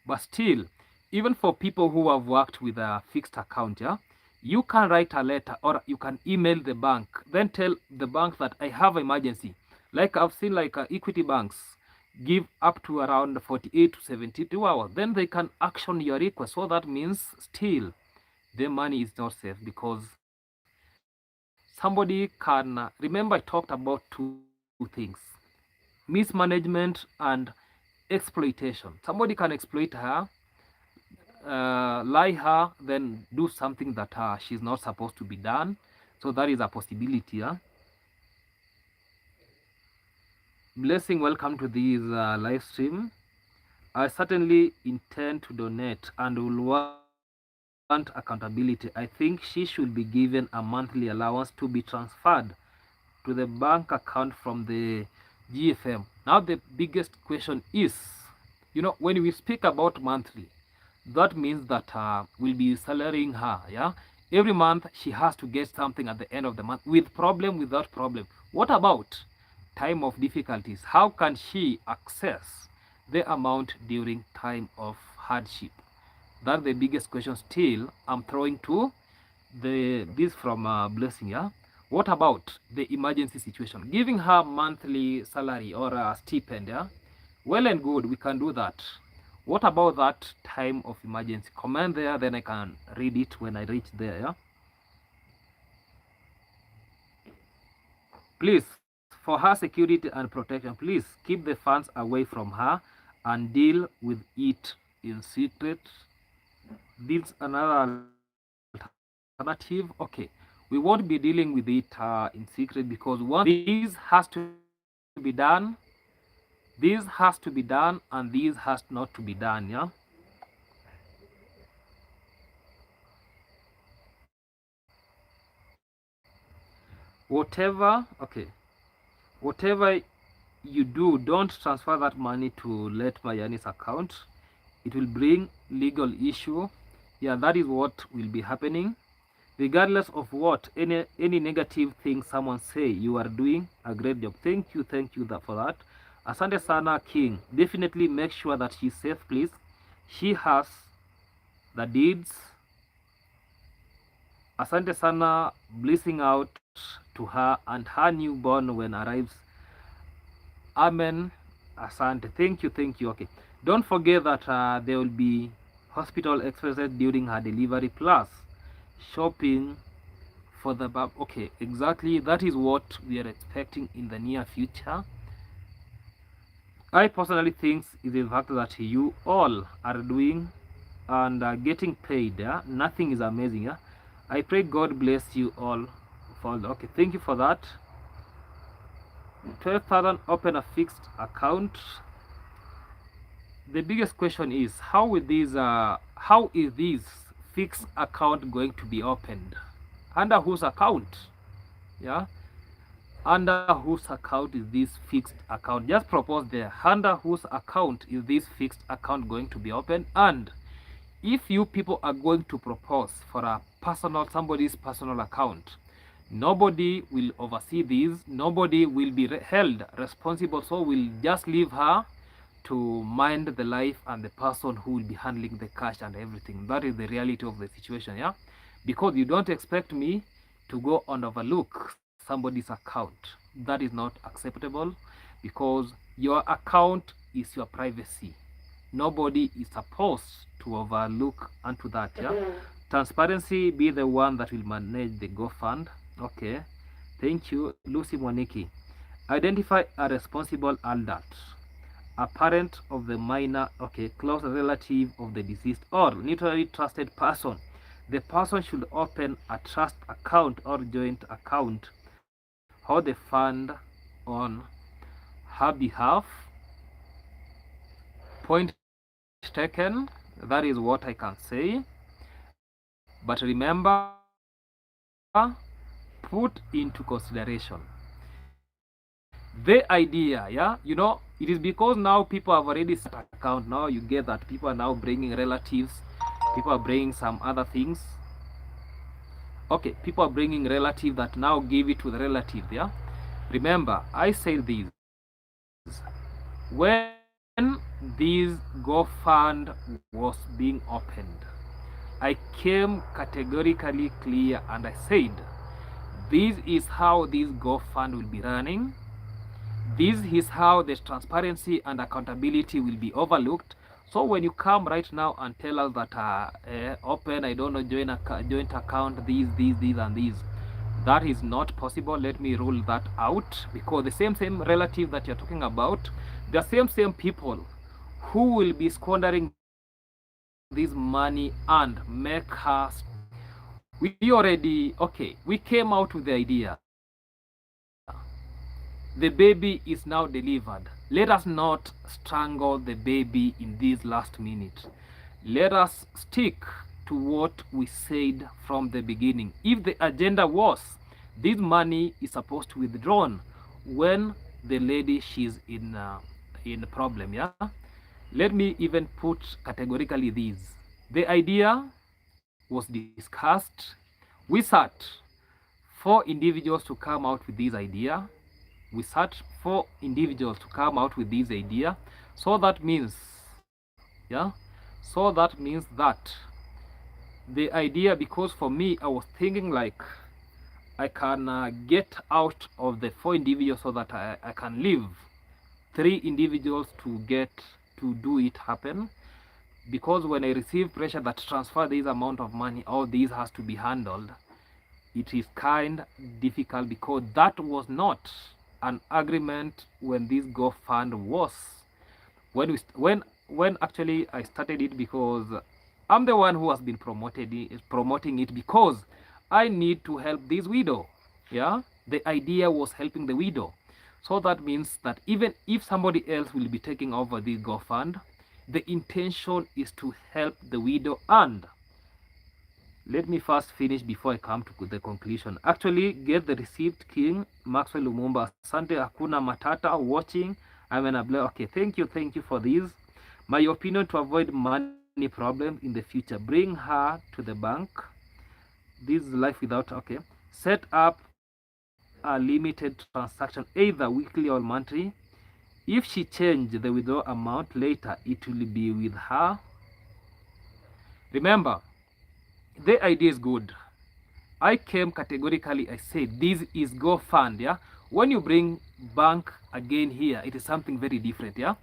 But still, even for people who have worked with a fixed account, yeah, you can write a letter or you can email the bank, then tell the bank that I have emergency. Like I've seen like equity banks give up to around 48 to 72 hours. Then they can action your request. So that means still the money is not safe because somebody can, remember I talked about two things, mismanagement and exploitation. Somebody can exploit her, lie her, then do something that she's not supposed to be done. So that is a possibility. Blessing, welcome to this live stream. I certainly intend to donate and will want accountability. I think she should be given a monthly allowance to be transferred to the bank account from the GFM. Now the biggest question is, when we speak about monthly, that means that we'll be salarying her. Yeah, every month she has to get something at the end of the month, with problem, without problem. What about time of difficulties? How can she access the amount during time of hardship? That's the biggest question still I'm throwing to this from Blessing. Yeah, what about the emergency situation? Giving her monthly salary or a stipend. Yeah, well and good, we can do that. What about that time of emergency? Comment there, then I can read it when I reach there. Yeah, please, for her security and protection, please keep the funds away from her and deal with it in secret. This another alternative. Okay, we won't be dealing with it in secret, because once this has to be done, this has to be done, and this has not to be done. Yeah, whatever you do, don't transfer that money to Let Mayani's account. It will bring legal issue. Yeah, that is what will be happening. Regardless of what, any negative thing someone say, you are doing a great job. Thank you for that. Asante sana King. Definitely make sure that she's safe, please. She has the deeds. Asante sana, blessing out to her and her newborn when arrives. Amen. Asante. Thank you. Okay. Don't forget that there will be hospital expenses during her delivery, plus shopping for the bab. Okay, exactly. That is what we are expecting in the near future. I personally think is the fact that you all are doing and getting paid. Yeah? Nothing is amazing. Yeah? I pray God bless you all. Okay, thank you for that. 12,000, open a fixed account. The biggest question is how is this fixed account going to be opened? Under whose account? Yeah, under whose account is this fixed account? Just propose there. Under whose account is this fixed account going to be opened? And if you people are going to propose for a somebody's personal account, nobody will oversee this, nobody will be held responsible, so we'll just leave her to mind the life and the person who will be handling the cash and everything. That is the reality of the situation. Yeah, because you don't expect me to go and overlook somebody's account. That is not acceptable, because your account is your privacy. Nobody is supposed to overlook onto that. Yeah, transparency, be the one that will manage the GoFund. Okay, thank you. Lucy Mwaniki, identify a responsible adult, a parent of the minor, okay, close relative of the deceased, or neutrally trusted person. The person should open a trust account or joint account, hold the fund on her behalf. Point taken. That is what I can say. But remember, put into consideration the idea. Yeah, you know, it is because now people have already set account. Now you get that people are now bringing relatives, people are bringing some other things. Okay, people are bringing relative that now give it to the relative. Yeah, remember I said this when this GoFund was being opened. I came categorically clear and I said, this is how this GoFund will be running. This is how the transparency and accountability will be overlooked. So when you come right now and tell us that open, I don't know, joint account, these and these, that is not possible. Let me rule that out, because the same relative that you're talking about, the same people who will be squandering this money and make us, we came out with the idea. The baby is now delivered. Let us not strangle the baby in this last minute. Let us stick to what we said from the beginning. If the agenda was this money is supposed to be withdrawn when the lady she's in problem, yeah. Let me even put categorically this. The idea was discussed. We sat for individuals to come out with this idea. We search for individuals to come out with this idea. So that means, yeah, So that means that the idea, because for me, I was thinking like I can get out of the 4 individuals so that I can leave 3 individuals to get to do it happen. Because when I receive pressure that transfer this amount of money, all this has to be handled, it is kind difficult, because that was not an agreement when this Go Fund was, when actually I started it, because I'm the one who has been promoting it, because I need to help this widow. Yeah, the idea was helping the widow. So that means that even if somebody else will be taking over this Go Fund, the intention is to help the widow. And let me first finish before I come to the conclusion. Actually, get the receipt, King Maxwell Lumumba. Asante, hakuna matata watching. I'm an able. Okay, thank you for this. My opinion, to avoid money problems in the future, bring her to the bank. This is life without. Okay, set up a limited transaction, either weekly or monthly. If she change the withdrawal amount later, it will be with her. Remember, the idea is good. I came categorically, I said this is Go Fund. Yeah, when you bring bank again here, it is something very different. Yeah,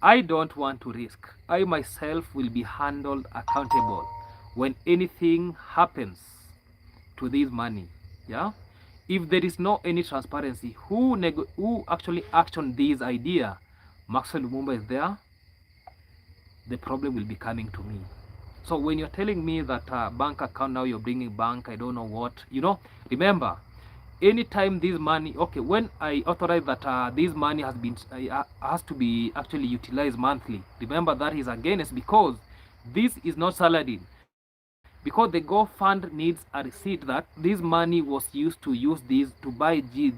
I don't want to risk. I myself will be handled accountable when anything happens to this money. Yeah, if there is no any transparency, who actually act on this idea, Maxwell Lumumba is there, the problem will be coming to me. So when you're telling me that bank account, now you're bringing bank, I don't know what, remember, anytime this money, okay, when I authorize that this money has to be actually utilized monthly, remember that is against, because this is not salaried, because the Go Fund needs a receipt that this money was used to use this to buy these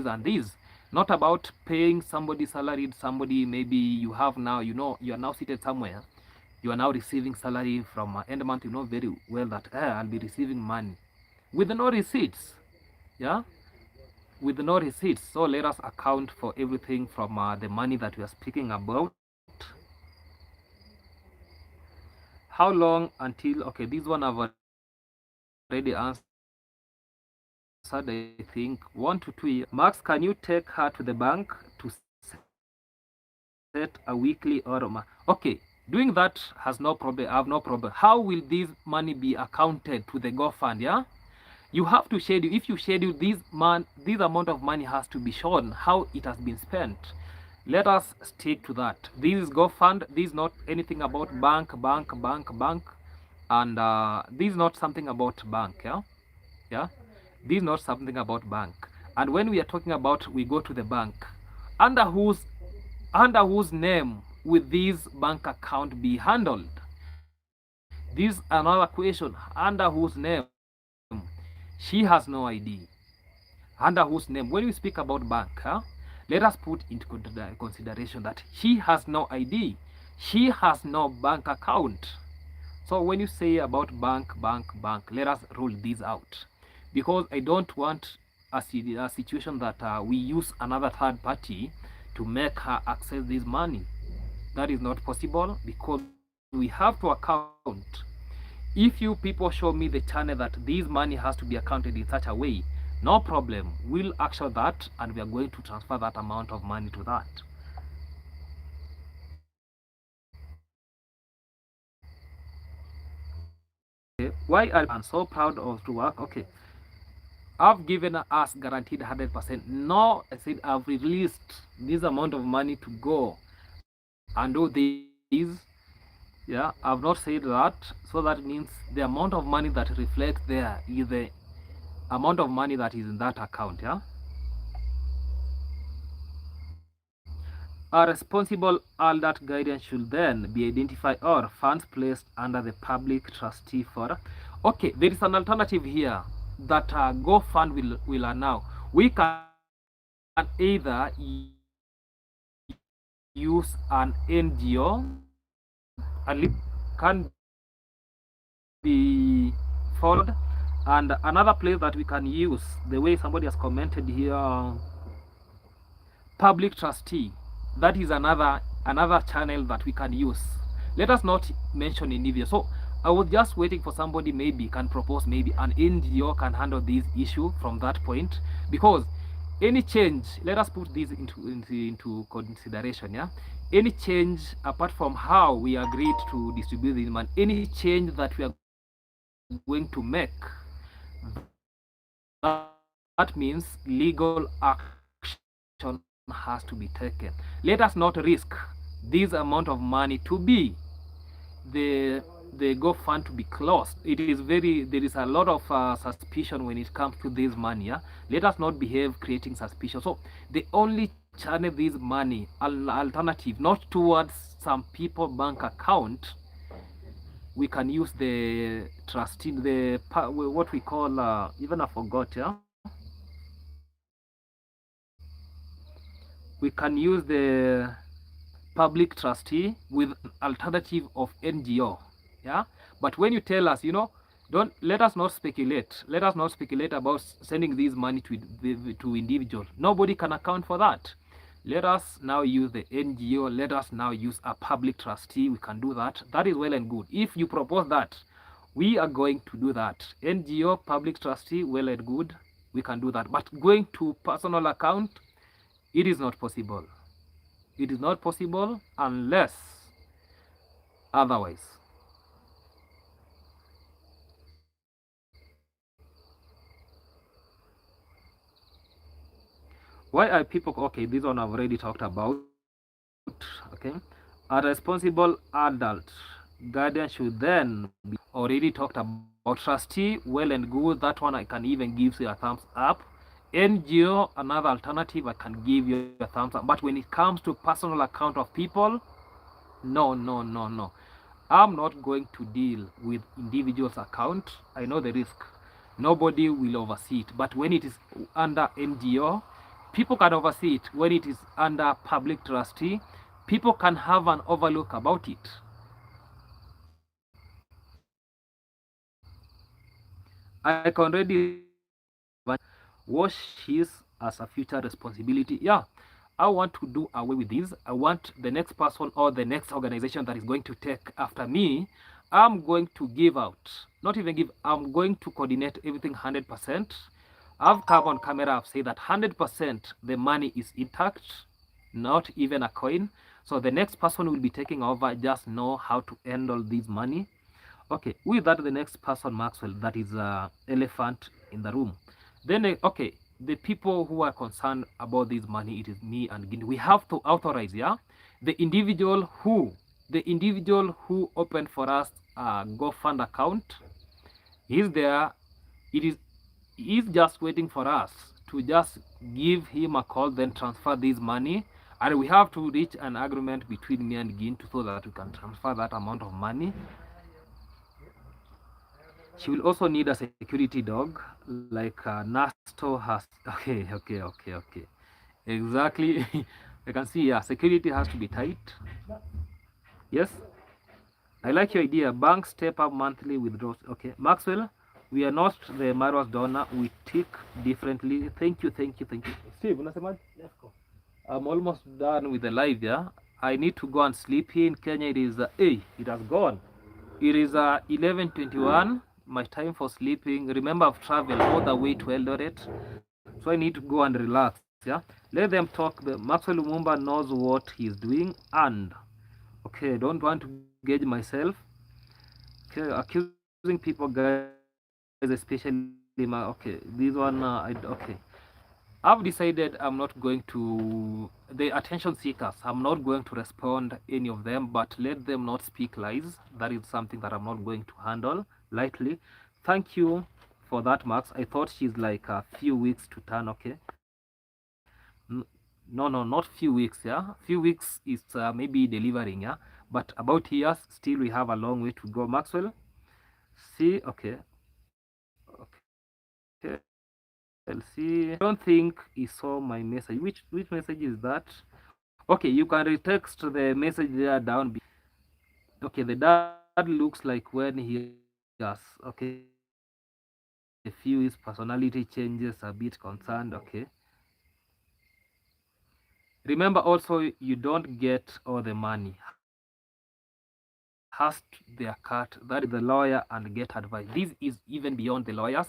and these, not about paying somebody salaried, somebody maybe you have now, you are now seated somewhere, you are now receiving salary from end month, you know very well that I'll be receiving money with no receipts. Yeah, with no receipts. So let us account for everything from the money that we are speaking about. How long until, okay, this one I've already answered, I think 1 to 2 years. Max, can you take her to the bank to set a weekly or okay, doing that has no problem, I have no problem. How will this money be accounted to the Go Fund? Yeah, you have to schedule, if you schedule this amount of money has to be shown how it has been spent. Let us stick to that. This is Go Fund. This is not anything about bank, and this is not something about bank. Yeah, this is not something about bank. And when we are talking about we go to the bank, under whose name will this bank account be handled? This is another question. Under whose name? She has no ID. Under whose name? When we speak about bank, let us put into consideration that she has no ID. She has no bank account. So when you say about bank, let us rule this out, because I don't want a situation that we use another third party to make her access this money. That is not possible, because we have to account. If you people show me the channel that this money has to be accounted in such a way, no problem, we'll action that, and we are going to transfer that amount of money to that. Okay, why are you so proud of to work? Okay, I've given us guaranteed 100%. No, I said I've released this amount of money to go and do this. Yeah, I've not said that. So that means the amount of money that reflects there is the amount of money that is in that account. Yeah, a responsible Elderate guidance should then be identified, or funds placed under the public trustee for. Okay, there is an alternative here that Go Fund will allow. We can either use an NGO, and can be followed, and another place that we can use, the way somebody has commented here, public trustee. That is another channel that we can use. Let us not mention individual. So I was just waiting for somebody maybe can propose, maybe an NGO can handle this issue from that point, because any change, let us put this into consideration, yeah. Any change apart from how we agreed to distribute the money, any change that we are going to make, that means legal action has to be taken. Let us not risk this amount of money to be the GoFund to be closed. It is very, there is a lot of suspicion when it comes to this money. Yeah? Let us not behave creating suspicion. So the only channel this money, alternative, not towards some people bank account, we can use the trustee, the what we call even I forgot. Yeah, we can use the public trustee with an alternative of NGO. Yeah, but when you tell us, don't let us not speculate. Let us not speculate about sending this money to individual. Nobody can account for that. Let us now use the NGO. Let us now use a public trustee. We can do that. That is well and good. If you propose that, we are going to do that. NGO, public trustee, well and good. We can do that. But going to personal account, it is not possible. It is not possible unless otherwise. Why are people okay? This one I've already talked about. Okay, a responsible adult guardian should then be already talked about. Trustee, well and good. That one I can even give you a thumbs up. NGO, another alternative, I can give you a thumbs up. But when it comes to personal account of people, no, no, no, no. I'm not going to deal with individuals' account. I know the risk. Nobody will oversee it. But when it is under NGO, people can oversee it. When it is under public trustee, people can have an overlook about it. I can already wash his as a future responsibility. Yeah, I want to do away with this. I want the next person or the next organization that is going to take after me, I'm going to give out, not even give, I'm going to coordinate everything 100%. I've come on camera, I've said that 100% the money is intact, not even a coin. So the next person will be taking over, just know how to handle this money. Okay, with that, the next person, Maxwell, that is elephant in the room. Then, okay, the people who are concerned about this money, it is me and Gindi. We have to authorize, yeah, the individual who opened for us a GoFund account. He's there. It is he's just waiting for us to just give him a call, then transfer this money, and we have to reach an agreement between me and Gintu so that we can transfer that amount of money. She will also need a security dog, like Nasto has. Okay. Exactly. I can see, yeah, security has to be tight. Yes. I like your idea. Banks step up monthly withdrawals. Okay. Maxwell, we are not the Marwas donor. We tick differently. Thank you. Steve, unasemaje? Let's go. I'm almost done with the live, yeah. I need to go and sleep here in Kenya. It is, hey, it has gone. It is 11:21. My time for sleeping. Remember, I've traveled all the way to Elderate, so I need to go and relax. Yeah, let them talk. The Maxwell Lumumba knows what he's doing, and okay, don't want to gauge myself. Okay, accusing people, guys, especially okay, this one. I've decided I'm not going to the attention seekers. I'm not going to respond any of them, but let them not speak lies. That is something that I'm not going to handle lightly. Thank you for that, Max. I thought she's like a few weeks to turn. Okay, no, not few weeks. Yeah, few weeks is maybe delivering. Yeah, but about years, still we have a long way to go. Maxwell, see, okay. I'll see. I don't think he saw my message. Which message is that? Okay, you can retext the message there down. Okay, the dad looks like when he has okay, a few his personality changes a bit concerned. Okay. Remember also, you don't get all the money. How do you get all the money? has their cut, that is the lawyer, and get advice. This is even beyond the lawyers.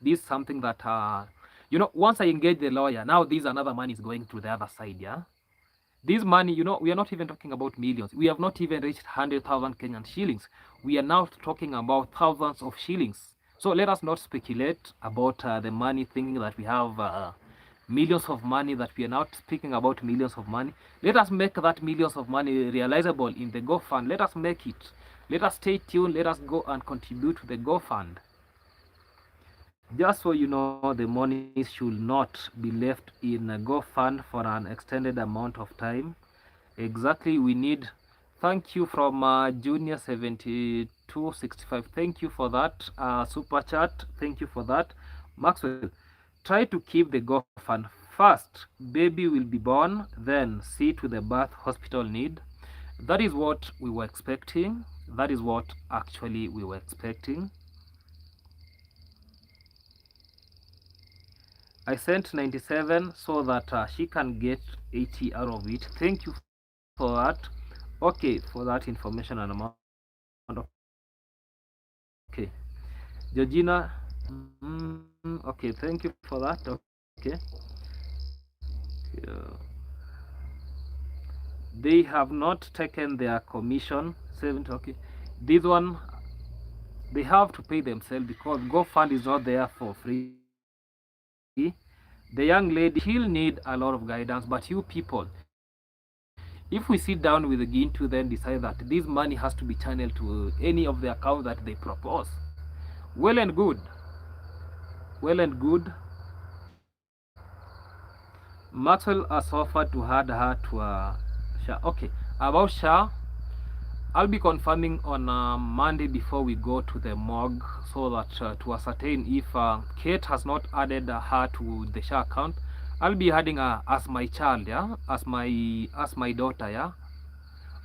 This is something that, you know, once I engage the lawyer, now this another money is going to the other side, yeah? This money, you know, we are not even talking about millions. We have not even reached 100,000 Kenyan shillings. We are now talking about thousands of shillings. So let us not speculate about the money, thinking that we have millions of money, that we are not speaking about millions of money. Let us make that millions of money realizable in the GoFund. Let us make it. Let us stay tuned. Let us go and contribute to the GoFund. Just so you know, the money should not be left in a GoFund for an extended amount of time. Exactly, we need. Thank you from Junior 7265. Thank you for that super chat. Thank you for that, Maxwell. Try to keep the GoFund first. Baby will be born, then see to the birth hospital need. That is what we were expecting. That is what actually we were expecting. I sent 97 so that she can get 80 out of it. Thank you for that. Okay, for that information and amount. Okay, Georgina. Okay, thank you for that. Okay. They have not taken their commission. 70. Okay, this one they have to pay themselves because GoFund is not there for free. The young lady, she'll need a lot of guidance, but you people, if we sit down with Gintu, then decide that this money has to be channeled to any of the accounts that they propose, well and good. Well and good. Maxwell has offered to add her to SHA. Okay, about SHA, I'll be confirming on Monday before we go to the morgue, so that to ascertain if Kate has not added her to the SHA account. I'll be adding her as my child, yeah, as my daughter, yeah,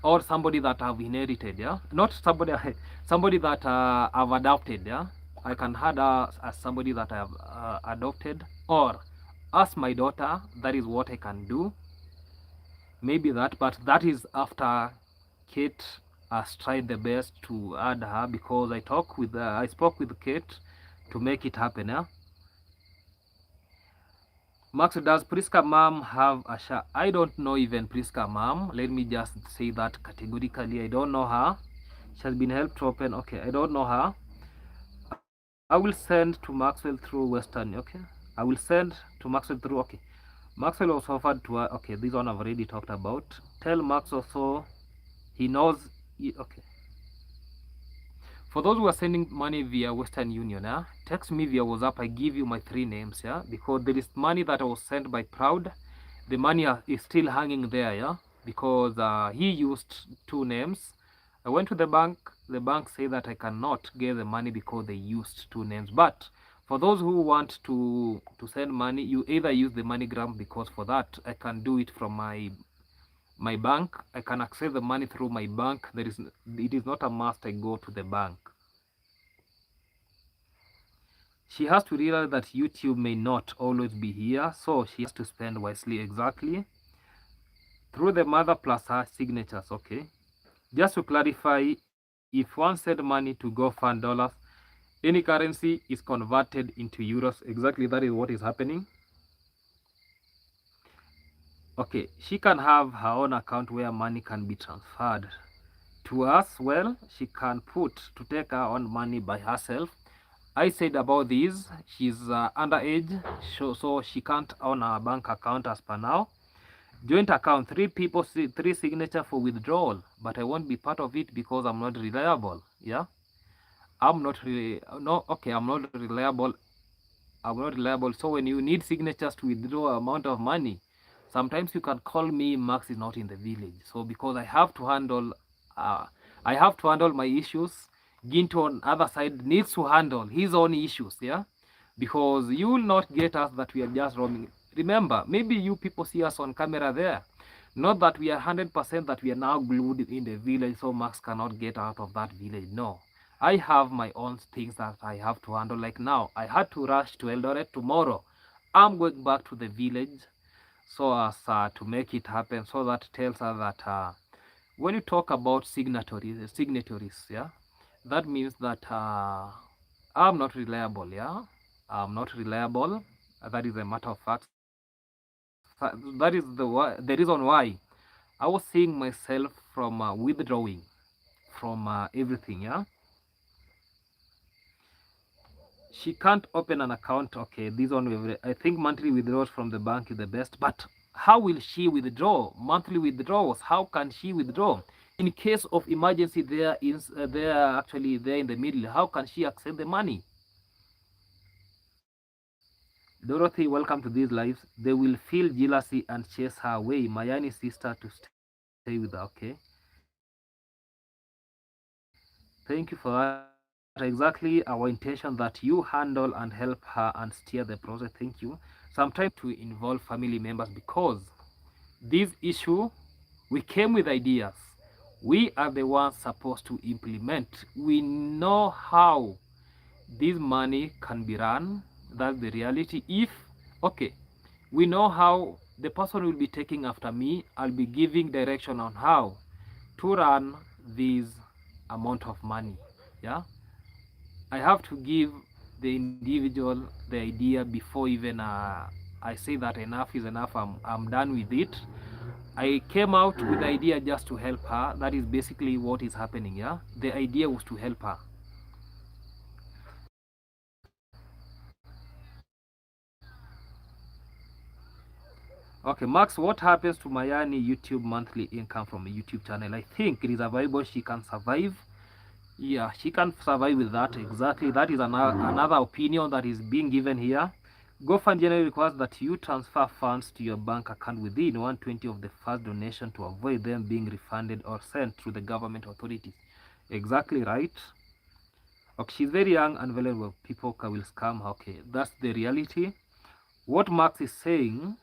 or somebody that I've inherited, yeah, not somebody somebody that I've adopted, yeah. I can add her as somebody that I have adopted, or as my daughter. That is what I can do. Maybe that, but that is after Kate has tried the best to add her, because I spoke with Kate to make it happen. Yeah. Max, does Priska mom have a SHA? I don't know even Priska mom. Let me just say that categorically. I don't know her. She has been helped to open. Okay, I don't know her. I will send to Maxwell through Western. Okay, I will send to Maxwell through. Okay, Maxwell was offered to her. Okay, this one I've already talked about. Tell Max also he knows. Okay. For those who are sending money via Western Union, text me via WhatsApp. I give you my 3 names, because there is money that was sent by Proud. The money is still hanging there, because he used 2 names. I went to the bank. The bank said that I cannot get the money because they used 2 names. But for those who want to send money, you either use the MoneyGram, because for that I can do it from my bank. I can access the money through my bank. It is not a must I go to the bank. She has to realize that YouTube may not always be here, so she has to spend wisely. Exactly. Through the mother plus her signatures. Okay, just to clarify, if one send money to GoFund dollars, any currency is converted into euros. Exactly, that is what is happening. Okay, she can have her own account where money can be transferred to us. Well, she can put to take her own money by herself. I said about this, she's underage, so she can't own a bank account as per now. Joint account, 3 people, 3 signature for withdrawal, but I won't be part of it because I'm not reliable. Yeah, I'm not reliable. I'm not reliable. So when you need signatures to withdraw amount of money, sometimes you can call me. Max is not in the village, so because I have to handle my issues. Ginto on other side needs to handle his own issues, yeah, because you will not get us that we are just roaming. Remember, maybe you people see us on camera there, not that we are 100% that we are now glued in the village, so Max cannot get out of that village. No, I have my own things that I have to handle. Like now, I had to rush to Elderate. Tomorrow, I'm going back to the village, so as to make it happen. So that tells us that when you talk about signatories, yeah, that means that I'm not reliable, yeah, I'm not reliable. That is a matter of fact. That is the reason why I was seeing myself from withdrawing from everything, yeah. She can't open an account. Okay, this one, I think monthly withdrawals from the bank is the best, but how will she withdraw monthly withdrawals? How can she withdraw in case of emergency? There actually there in the middle, how can she access the money? Dorothy, welcome to these lives. They will feel jealousy and chase her away. Mayani's sister to stay with her. Okay, thank you for that. Exactly our intention that you handle and help her and steer the process. Thank you. Sometimes to involve family members because this issue, we came with ideas. We are the ones supposed to implement. We know how this money can be run. That's the reality. If, okay, we know how the person will be taking after me, I'll be giving direction on how to run this amount of money. Yeah, I have to give the individual the idea before even I say that enough is enough. I'm done with it. I came out with the idea just to help her. That is basically what is happening. Yeah, the idea was to help her. Okay, Max, what happens to Mayani YouTube monthly income from a YouTube channel? I think it is available. She can survive. Yeah, she can survive with that. Exactly. That is another opinion that is being given here. GoFund generally requires that you transfer funds to your bank account within 120 of the first donation to avoid them being refunded or sent to the government authorities. Exactly right. Okay, she's very young and vulnerable. People will scam her. Okay, that's the reality. What Max is saying,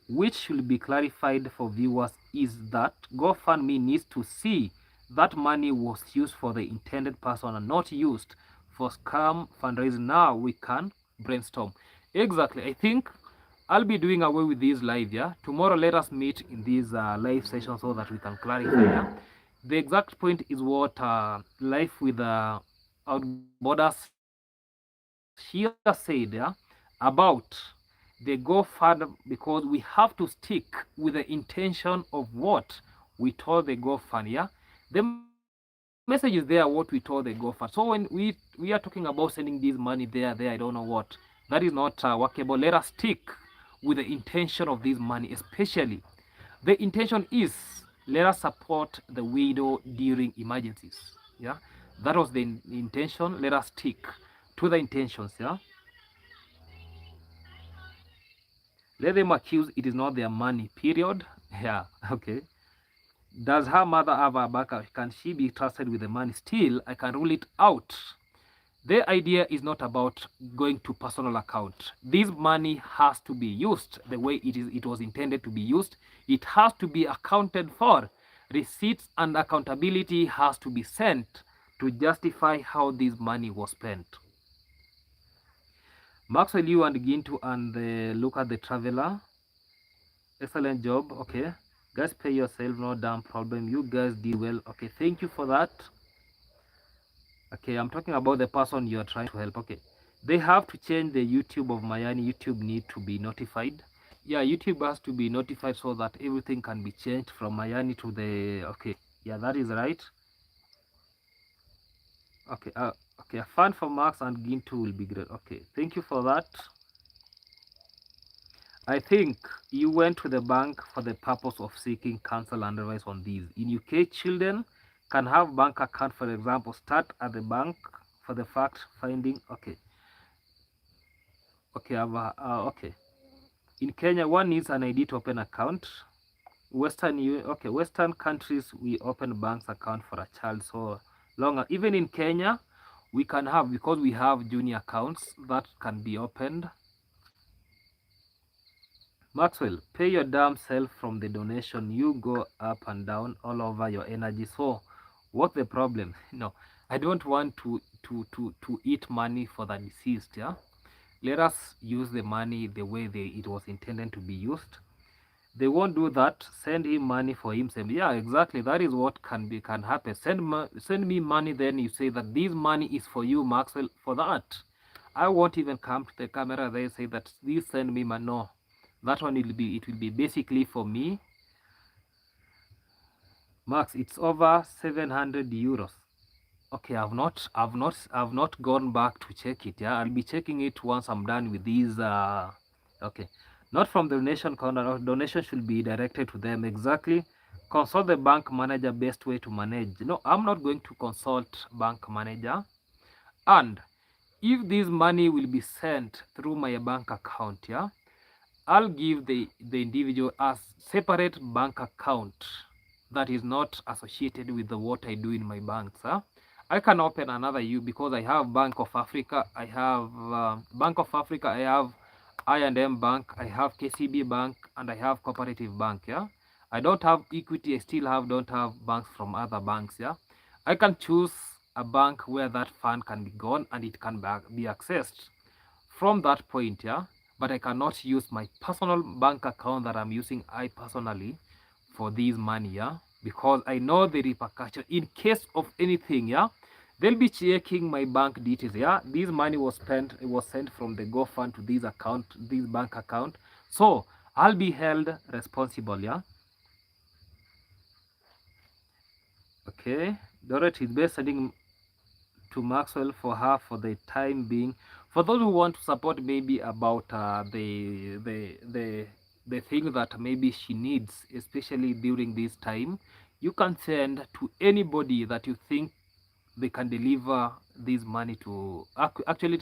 which should be clarified for viewers, is that GoFundMe needs to see that money was used for the intended person and not used for scam fundraising. Now we can brainstorm. Exactly. I think I'll be doing away with this live. Yeah. Tomorrow, let us meet in this live session so that we can clarify. Yeah. The exact point is what Life with Out Borders here said, yeah, about the GoFund, because we have to stick with the intention of what we told the GoFund. Yeah, the message is there, what we told the GoFund. So when we are talking about sending this money there, I don't know what, that is not workable. Let us stick with the intention of this money, especially the intention is let us support the widow during emergencies. Yeah, that was the intention. Let us stick to the intentions. Yeah, let them accuse it is not their money, period. Yeah, okay. Does her mother have a backup? Can she be trusted with the money? Still, I can rule it out. The idea is not about going to personal account. This money has to be used the way it was intended to be used. It has to be accounted for. Receipts and accountability has to be sent to justify how this money was spent. Maxwell, you and Gintu and look at the traveler. Excellent job. Okay, guys, pay yourself, no damn problem. You guys did well. Okay, thank you for that. Okay, I'm talking about the person you are trying to help. Okay, they have to change the YouTube of Mayani. YouTube need to be notified. Yeah, YouTube has to be notified so that everything can be changed from Mayani to the, okay, yeah, that is right. Okay, okay, a fund for Max and Gintu will be great. Okay, thank you for that. I think you went to the bank for the purpose of seeking counsel and advice on these. In UK, children can have bank account, for example, start at the bank for the fact finding. Okay, okay, okay. In Kenya, one needs an ID to open account. Western countries, we open banks account for a child so long. Even in Kenya, we can have, because we have junior accounts that can be opened. Maxwell, pay your damn self from the donation. You go up and down all over your energy. So what's the problem? No, I don't want to eat money for the deceased. Yeah, let us use the money the way it was intended to be used. They won't do that. Send him money for himself. Yeah, exactly. That is what can happen. Send me money. Then you say that this money is for you, Maxwell. For that, I won't even come to the camera. They say that this send me money. No, that one will be basically for me. Max, it's over 700 euros. Okay, I've not gone back to check it. Yeah, I'll be checking it once I'm done with these. Okay, not from the donation corner. Donation should be directed to them. Exactly. Consult the bank manager. Best way to manage. No, I'm not going to consult bank manager. And if this money will be sent through my bank account, yeah, I'll give the individual a separate bank account that is not associated with the what I do in my banks. I can open another because I have Bank of Africa, I have Bank of Africa, I have I&M Bank, I have KCB Bank, and I have Cooperative Bank. Yeah, I don't have Equity. I still don't have banks from other banks. Yeah, I can choose a bank where that fund can be gone and it can be accessed from that point. Yeah, but I cannot use my personal bank account that I'm using I personally for this money. Yeah, because I know the repercussion in case of anything. Yeah, they'll be checking my bank details. Yeah, this money was spent, it was sent from the GoFund to this account, this bank account, so I'll be held responsible. Yeah, okay. Dorothy is best sending to Maxwell for her for the time being. For those who want to support maybe about the thing that maybe she needs, especially during this time, you can send to anybody that you think they can deliver this money to. Actually,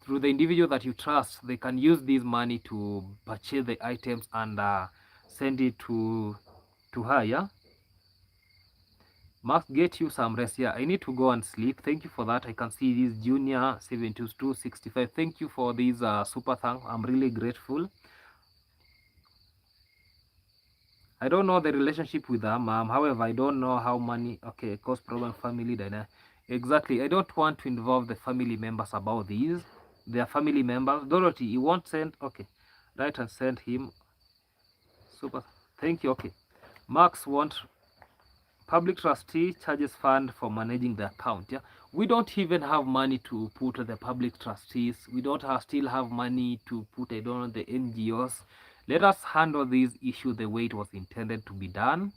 through the individual that you trust, they can use this money to purchase the items and send it to her. Yeah, must get you some rest. Yeah, I need to go and sleep. Thank you for that. I can see this Junior 7265. Thank you for this super thank. I'm really grateful. I don't know the relationship with her mom. However, I don't know how money. Okay, cause problem family dynamic. Exactly. I don't want to involve the family members about these. Their family members. Dorothy, you won't send. Okay, right, and send him. Super. Thank you. Okay, Max won't. Public trustee charges fund for managing the account. Yeah, we don't even have money to put the public trustees. We don't still have money to put, I don't know, the NGOs. Let us handle this issue the way it was intended to be done.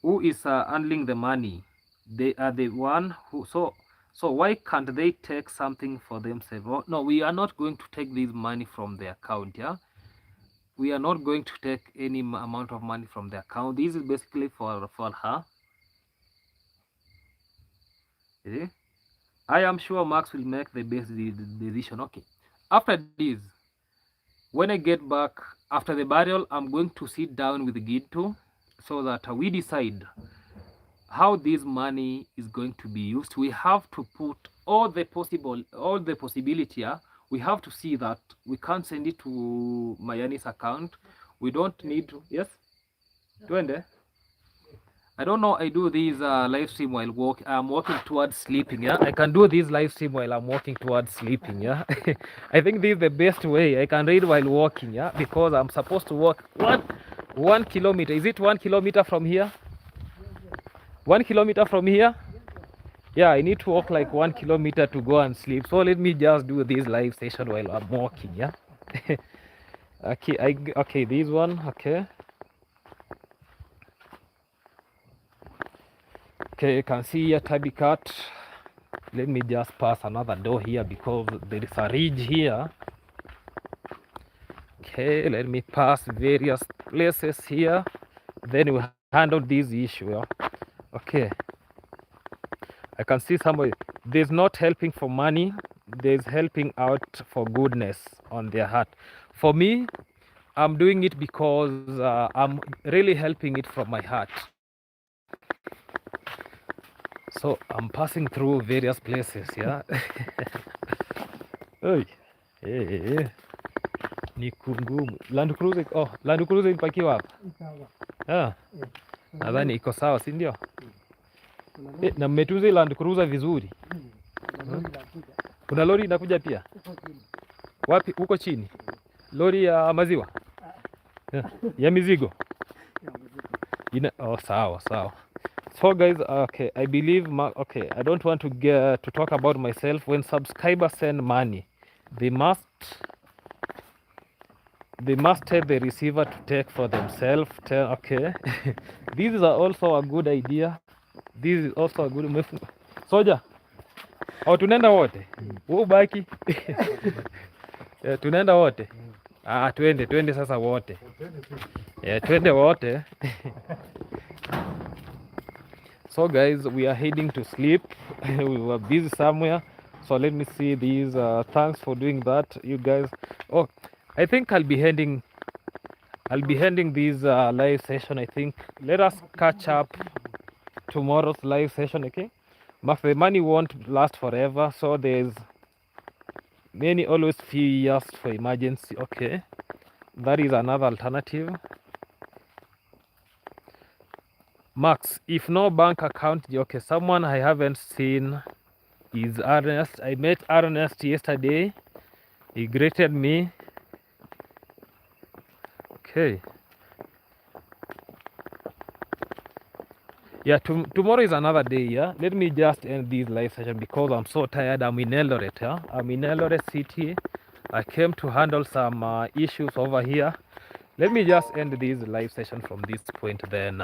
Who is handling the money? They are the one who. So why can't they take something for themselves? Oh, no, we are not going to take this money from the account. Yeah, we are not going to take any amount of money from the account. This is basically for her. Okay. I am sure Max will make the best decision. Okay, after this, when I get back after the burial, I'm going to sit down with Gito so that we decide how this money is going to be used. We have to put all the possibility. Yeah? We have to see that we can't send it to Mayani's account. We don't need to. Yes, Twende. I don't know. I do this live stream while I'm walking towards sleeping. Yeah, I can do this live stream while I'm walking towards sleeping. Yeah, I think this is the best way. I can read while walking. Yeah, because I'm supposed to walk 1 kilometer. Is it 1 kilometer from here? 1 kilometer from here? Yeah, I need to walk like 1 kilometer to go and sleep. So let me just do this live session while I'm walking. Yeah. Okay. Okay. This one. Okay. Okay, you can see here Tabby Cat. Let me just pass another door here because there is a ridge here. Okay, let me pass various places here. Then we handle this issue. Yeah? Okay. I can see somebody. There's not helping for money. There's helping out for goodness on their heart. For me, I'm doing it because I'm really helping it from my heart. So I'm passing through various places, yeah. Hey, hey, ni kungumu. Land Cruiser ipakiwa hapa. Ah, nadhani iko sawa, si ndio? Na mmetunza Land Cruiser vizuri. Kuna lori inakuja pia. Wapi? Huko chini. Lori ya maziwa ya mizigo. Oh, sawa. So guys, okay, I believe okay, I don't want to talk about myself. When subscribers send money, they must tell the receiver to take for themselves. Okay. This is also a good idea. This is also a good Soja. Au tunaenda wote? Wewe ubaki. Tunaenda wote. Twende sasa wote. Twende wote. So guys, we are heading to sleep. We were busy somewhere. So let me see these. Thanks for doing that, you guys. Oh, I think I'll be ending this live session. I think let us catch up tomorrow's live session, okay? But the money won't last forever, so there's many always few years for emergency. Okay, that is another alternative. Max, if no bank account, okay, someone I haven't seen is Ernest. I met Ernest yesterday. He greeted me. Okay. Yeah, tomorrow is another day. Yeah, let me just end this live session because I'm so tired. I'm in Elderate. Yeah, I'm in Elderate city. I came to handle some issues over here. Let me just end this live session from this point. Then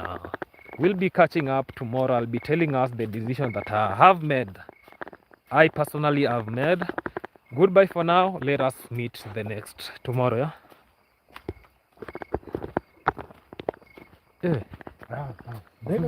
we'll be catching up tomorrow. I'll be telling us the decision that I have made. I personally have made. Goodbye for now. Let us meet the next tomorrow. Yeah.